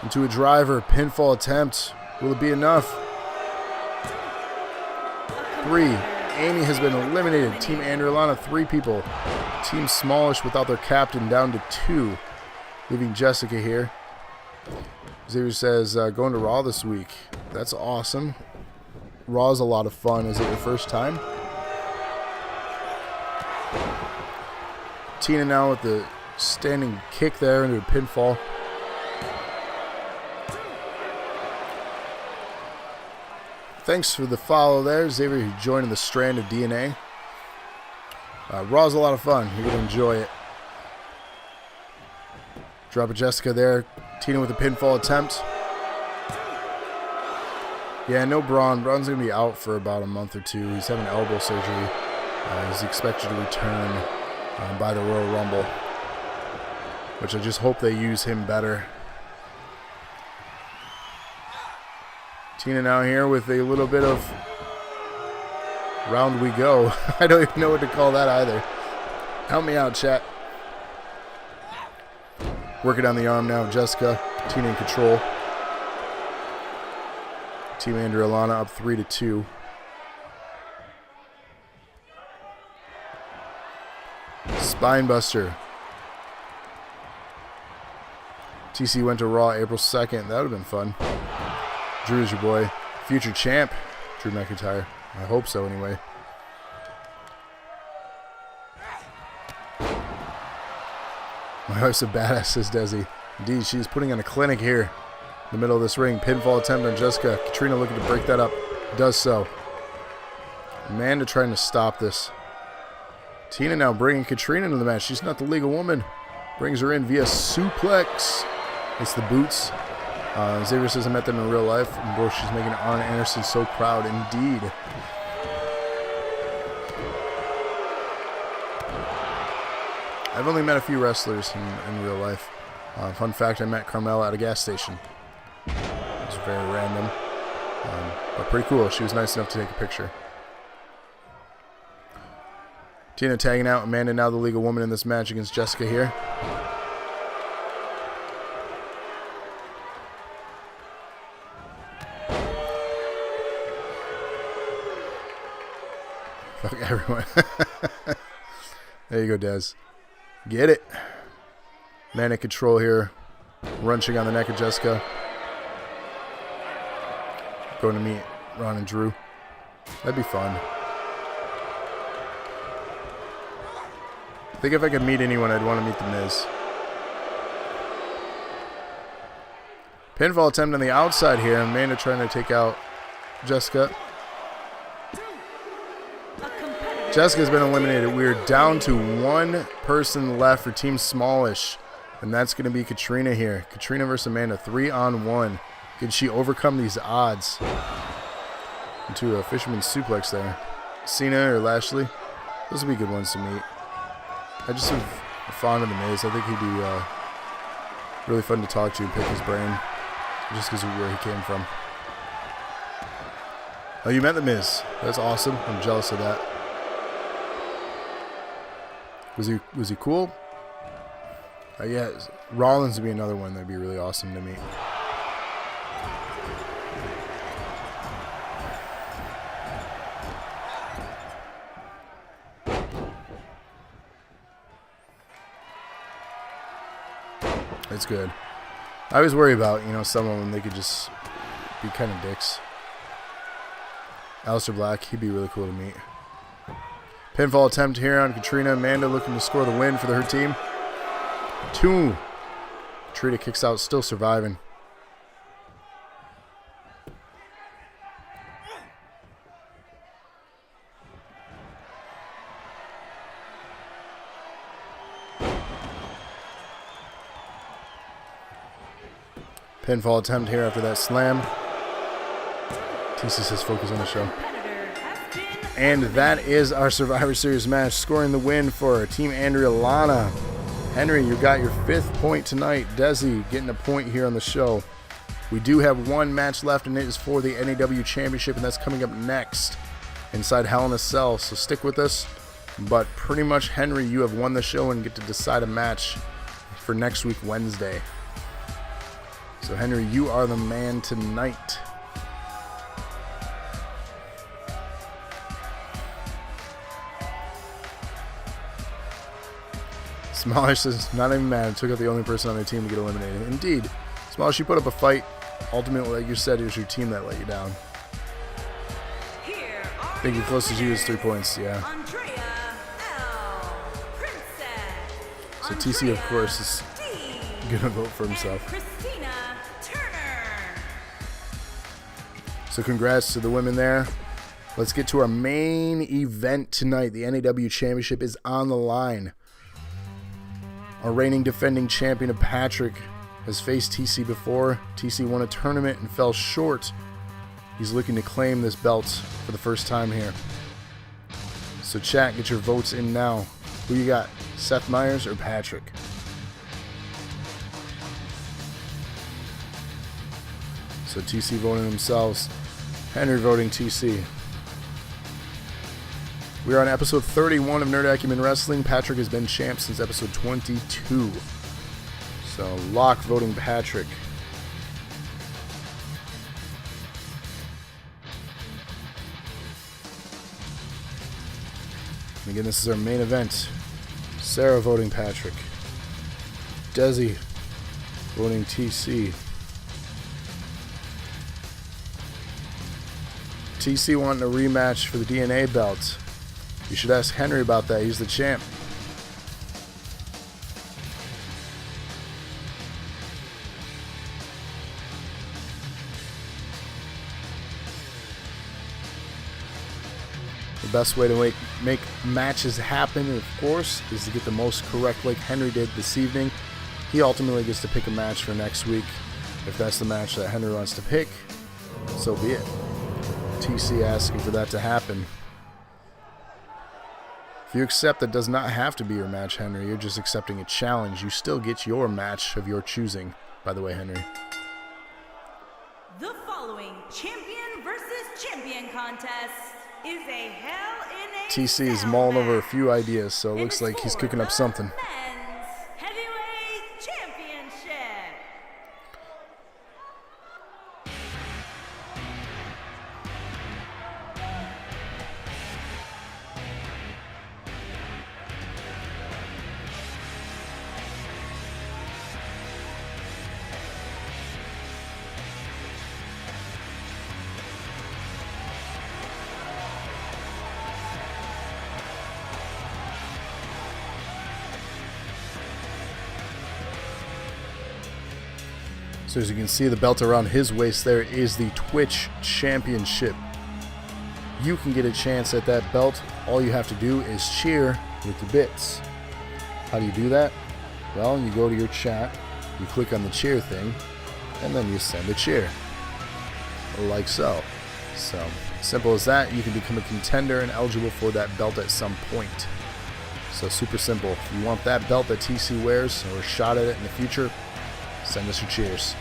Into a driver, pinfall attempt. Will it be enough? 3. Amy has been eliminated. Team Andrelana, 3 people. Team Smallish without their captain down to 2. Leaving Jessica here. Xavier says, going to Raw this week. That's awesome. Raw's a lot of fun. Is it your first time? Tina now with the standing kick there into a pinfall. Thanks for the follow there, Xavier, who joined the strand of DNA. Raw's a lot of fun. You're going to enjoy it. Drop a Jessica there. Tina with a pinfall attempt. Yeah, no Braun. Braun's going to be out for about a month or 2. He's having elbow surgery. He's expected to return by the Royal Rumble, which I just hope they use him better. Tina now here with a little bit of round we go. I don't even know what to call that either. Help me out, chat. Working on the arm now, Jessica. Tina in control. Team Andrelana up 3-2. Spinebuster. TC went to Raw April 2nd. That would have been fun. Drew is your boy. Future champ, Drew McIntyre. I hope so, anyway. My wife's a badass, says Desi. Indeed, she's putting on a clinic here in the middle of this ring. Pinfall attempt on Jessica. Katrina looking to break that up. Does so. Amanda trying to stop this. Tina now bringing Katrina into the match. She's not the legal woman. Brings her in via suplex. It's the boots. Xavier says I met them in real life. And boy, she's making Arn Anderson so proud indeed. I've only met a few wrestlers in real life. Fun fact, I met Carmella at a gas station. It was very random. But pretty cool. She was nice enough to take a picture. Tina tagging out. Amanda now the legal woman in this match against Jessica here. everyone. There you go, Dez. Get it. Manic control here. Wrenching on the neck of Jessica. Going to meet Ron and Drew. That'd be fun. I think if I could meet anyone, I'd want to meet The Miz. Pinfall attempt on the outside here. Amanda trying to take out Jessica. Jessica's been eliminated. We're down to one person left for Team Smallish, and that's going to be Katrina here. Katrina versus Amanda, 3-on-1. Can she overcome these odds? Into a fisherman's suplex there. Cena or Lashley. Those would be good ones to meet. I just am fond of The Miz. I think he'd be really fun to talk to and pick his brain, just because of where he came from. Oh, you met The Miz. That's awesome. I'm jealous of that. Was he cool? Yeah, Rollins would be another one that'd be really awesome to meet. It's good. I always worry about, some of them, they could just be kind of dicks. Aleister Black, he'd be really cool to meet. Pinfall attempt here on Katrina. Amanda looking to score the win for her team. 2. Katrina kicks out, still surviving. Pinfall attempt here after that slam. TC says focus on the show. And that is our Survivor Series match, scoring the win for Team Andrea Lana. Henry, you got your 5th point tonight. Desi getting a point here on the show. We do have one match left, and it is for the NAW Championship, and that's coming up next inside Hell in a Cell. So stick with us. But pretty much, Henry, you have won the show and get to decide a match for next week, Wednesday. So, Henry, you are the man tonight. Smallish says, not even mad. Took out the only person on their team to get eliminated. Indeed. Smallish, you put up a fight. Ultimately, like you said, it was your team that let you down. I think the closest to you is 3 points, yeah. So TC, of course, is going to vote for himself. So congrats to the women there. Let's get to our main event tonight. The NAW Championship is on the line. Our reigning defending champion of Patrick has faced TC before. TC won a tournament and fell short. He's looking to claim this belt for the first time here. So chat, get your votes in now. Who you got, Seth Meyers or Patrick? So TC voting themselves. Henry voting TC. We are on episode 31 of Nerd Acumen Wrestling. Patrick has been champ since episode 22. So lock voting Patrick. And again, this is our main event. Sarah voting Patrick. Desi voting TC. TC wanting a rematch for the DNA belt. You should ask Henry about that. He's the champ. The best way to make matches happen, of course, is to get the most correct like Henry did this evening. He ultimately gets to pick a match for next week. If that's the match that Henry wants to pick, so be it. TC asking for that to happen. If you accept that does not have to be your match, Henry, you're just accepting a challenge. You still get your match of your choosing, by the way, Henry. The following champion versus champion contest is a Hell in a TC is Cell mulling over a match. few ideas, so it And looks it's like he's for cooking up the something. Men's Heavyweight Championship. So as you can see, the belt around his waist there is the Twitch Championship. You can get a chance at that belt. All you have to do is cheer with the bits. How do you do that? Well, you go to your chat, you click on the cheer thing, and then you send a cheer. Like so. So, simple as that. You can become a contender and eligible for that belt at some point. So super simple. If you want that belt that TC wears or a shot at it in the future, send us your cheers.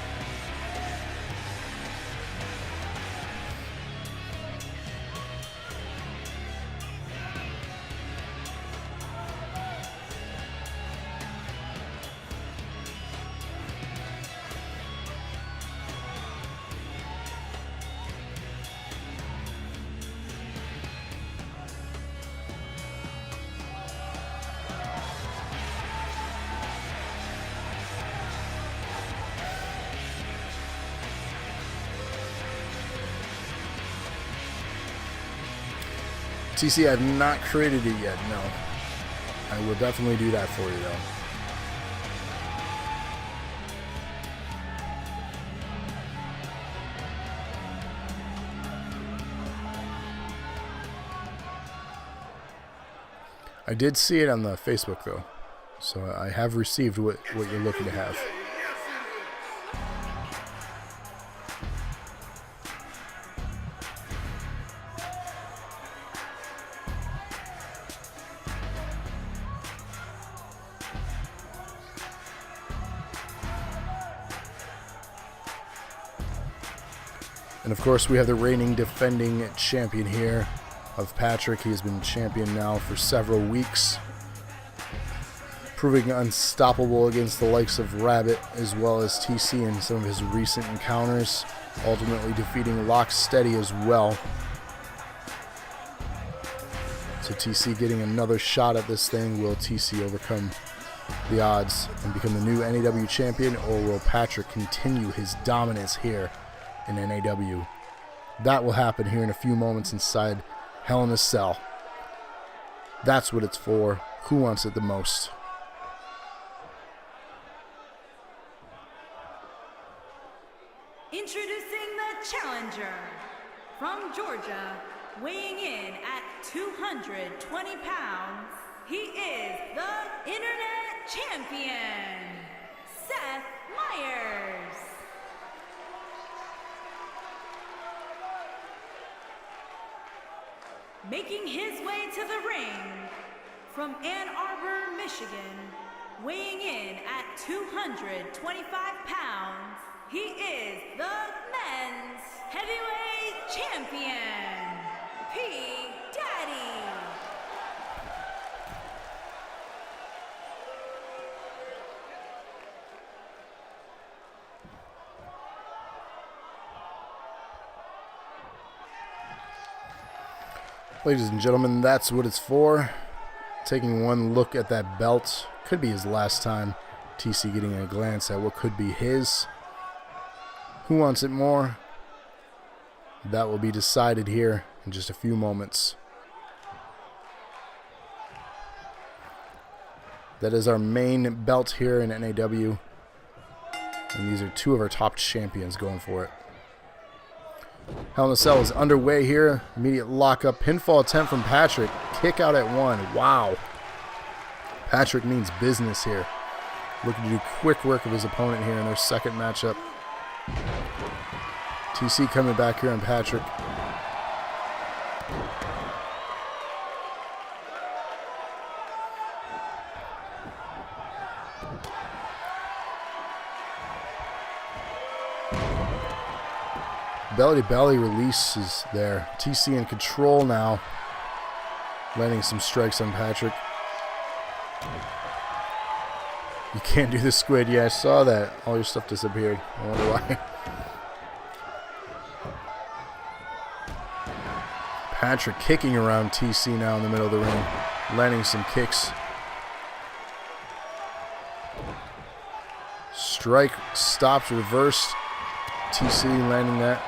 TC, I've not created it yet, no. I will definitely do that for you, though. I did see it on the Facebook, though. So I have received what you're looking to have. And of course, we have the reigning defending champion here of Patrick. He has been champion now for several weeks, proving unstoppable against the likes of Rabbit as well as TC in some of his recent encounters, ultimately defeating Locksteady as well. So TC getting another shot at this thing. Will TC overcome the odds and become the new NAW champion, or will Patrick continue his dominance here in NAW? That will happen here in a few moments inside Hell in a Cell. That's what it's for. Who wants it the most? Introducing the challenger from Georgia, weighing in at 220 pounds, he is the Internet Champion, Seth Myers. Making his way to the ring from Ann Arbor, Michigan, weighing in at 225 pounds, he is the men's heavyweight champion, P. Daddy. Ladies and gentlemen, that's what it's for. Taking one look at that belt. Could be his last time. TC getting a glance at what could be his. Who wants it more? That will be decided here in just a few moments. That is our main belt here in NAW. And these are two of our top champions going for it. Hell in a Cell is underway here. Immediate lockup. Pinfall attempt from Patrick. Kick out at one. Wow. Patrick means business here. Looking to do quick work of his opponent here in their second matchup. TC coming back here on Patrick. Belly to belly release is there. TC in control now. Landing some strikes on Patrick. You can't do the squid. Yeah, I saw that. All your stuff disappeared. I wonder why. Patrick kicking around TC now in the middle of the ring. Landing some kicks. Strike stopped, reversed. TC landing that.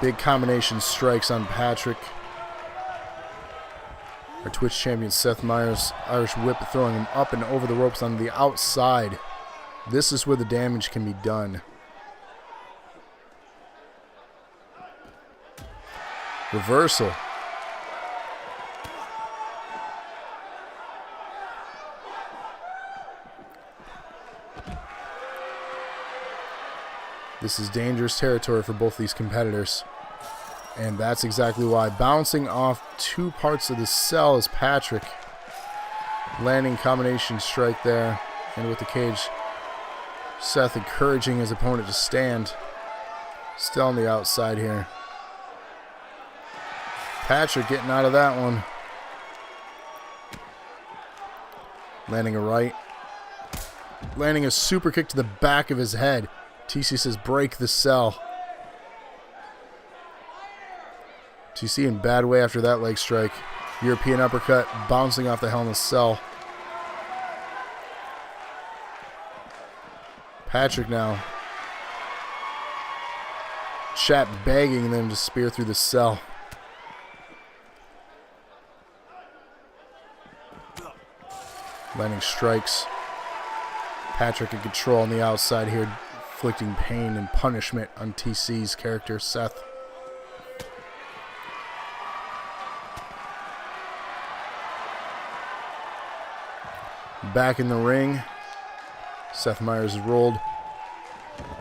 Big combination strikes on Patrick. Our Twitch champion Seth Myers, Irish whip, throwing him up and over the ropes on the outside. This is where the damage can be done. Reversal. This is dangerous territory for both these competitors. And that's exactly why. Bouncing off two parts of the cell is Patrick. Landing combination strike there. And with the cage, Seth encouraging his opponent to stand. Still on the outside here. Patrick getting out of that one. Landing a right. Landing a super kick to the back of his head. TC says break the cell. TC in bad way after that leg strike. European uppercut bouncing off the Hell in a Cell. Patrick now. Chat begging them to spear through the cell. Landing strikes. Patrick in control on the outside here, inflicting pain and punishment on TC's character, Seth. Back in the ring. Seth Myers is rolled.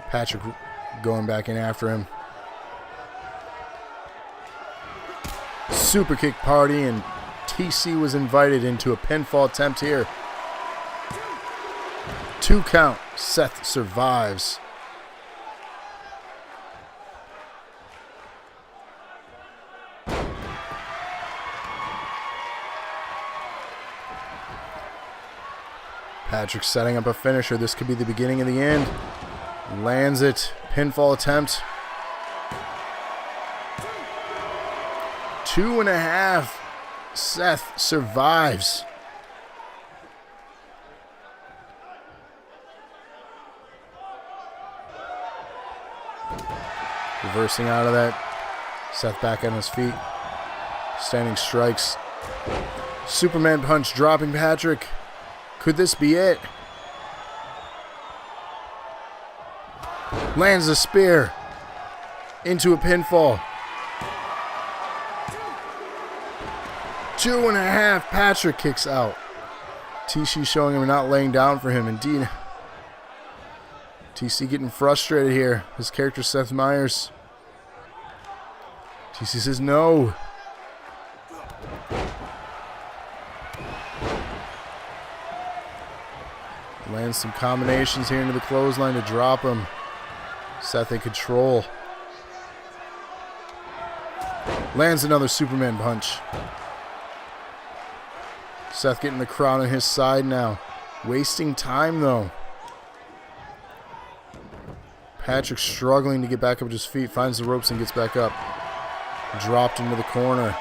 Patrick going back in after him. Super kick party, and TC was invited into a pinfall attempt here. 2 count. Seth survives. Patrick setting up a finisher. This could be the beginning of the end. Lands it. Pinfall attempt. 2.5. Seth survives. Reversing out of that. Seth back on his feet. Standing strikes. Superman punch dropping Patrick. Could this be it? Lands a spear into a pinfall. 2.5. Patrick kicks out. TC showing him not laying down for him. Indeed. TC getting frustrated here. His character Seth Myers. TC says no. Lands some combinations here into the clothesline to drop him. Seth in control. Lands another Superman punch. Seth getting the crowd on his side now. Wasting time though. Patrick struggling to get back up to his feet. Finds the ropes and gets back up. Dropped into the corner.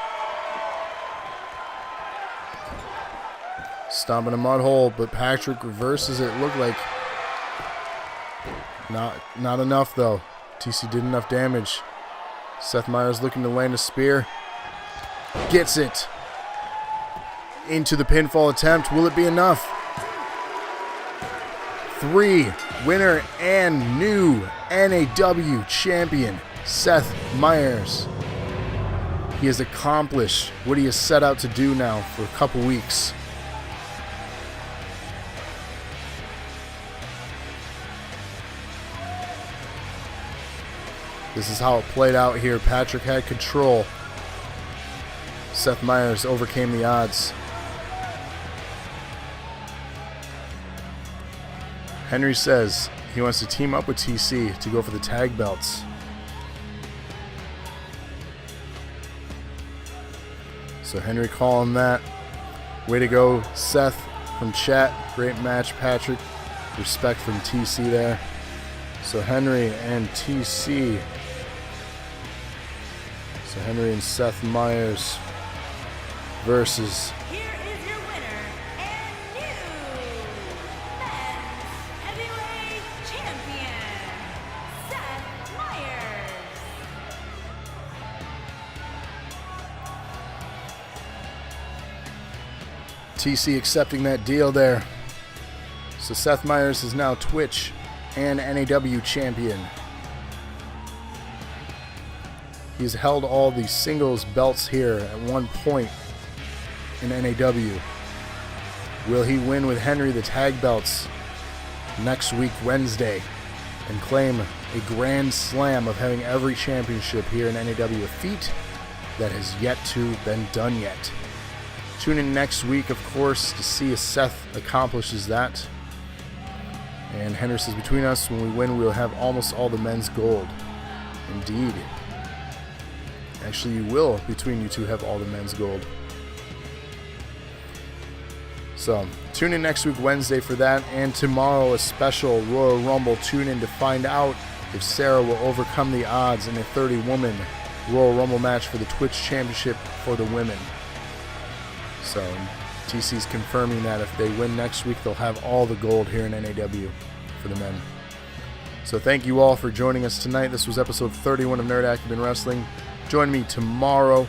Stomping a mud hole, but Patrick reverses it. Looked like not enough though. TC did enough damage. Seth Myers looking to land a spear. Gets it. Into the pinfall attempt. Will it be enough? 3. Winner and new NAW champion, Seth Myers. He has accomplished what he has set out to do now for a couple weeks. This is how it played out here. Patrick had control. Seth Myers overcame the odds. Henry says he wants to team up with TC to go for the tag belts. So Henry calling that. Way to go, Seth from chat. Great match, Patrick. Respect from TC there. So Henry and TC. So Henry and Seth Myers versus Here is your winner and new men's heavyweight champion, Seth Myers. TC accepting that deal there. So Seth Meyers is now Twitch and NAW champion. He's held all the singles belts here at one point in NAW. Will he win with Henry the tag belts next week, Wednesday, and claim a grand slam of having every championship here in NAW, a feat that has yet to been done yet? Tune in next week, of course, to see if Seth accomplishes that. And Henry says, between us, when we win, we'll have almost all the men's gold. Indeed. Actually, you will, between you two, have all the men's gold. So, tune in next week, Wednesday, for that. And tomorrow, a special Royal Rumble. Tune in to find out if Sarah will overcome the odds in a 30-woman Royal Rumble match for the Twitch Championship for the women. So, TC's confirming that if they win next week, they'll have all the gold here in NAW for the men. So thank you all for joining us tonight. This was episode 31 of Nerd Acumen Wrestling. Join me tomorrow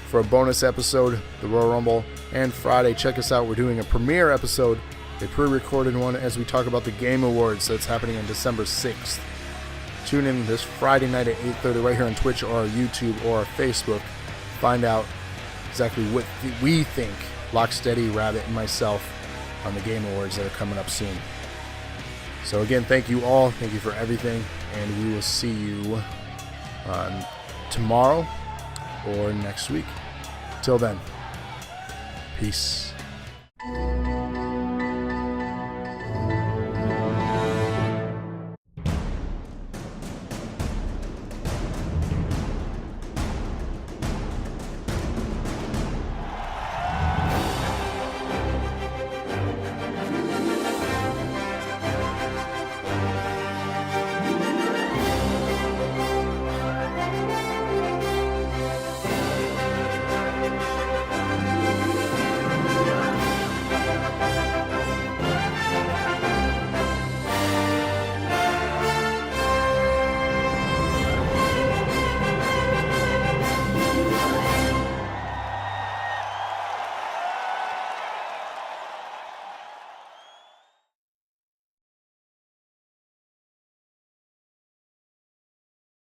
for a bonus episode, the Royal Rumble, and Friday. Check us out. We're doing a premiere episode, a pre-recorded one, as we talk about the Game Awards that's happening on December 6th. Tune in this Friday night at 8:30 right here on Twitch or YouTube or Facebook. Find out exactly what we think, Locksteady, Rabbit, and myself, on the Game Awards that are coming up soon. So again, thank you all. Thank you for everything. And we will see you tomorrow or next week. Till then, peace.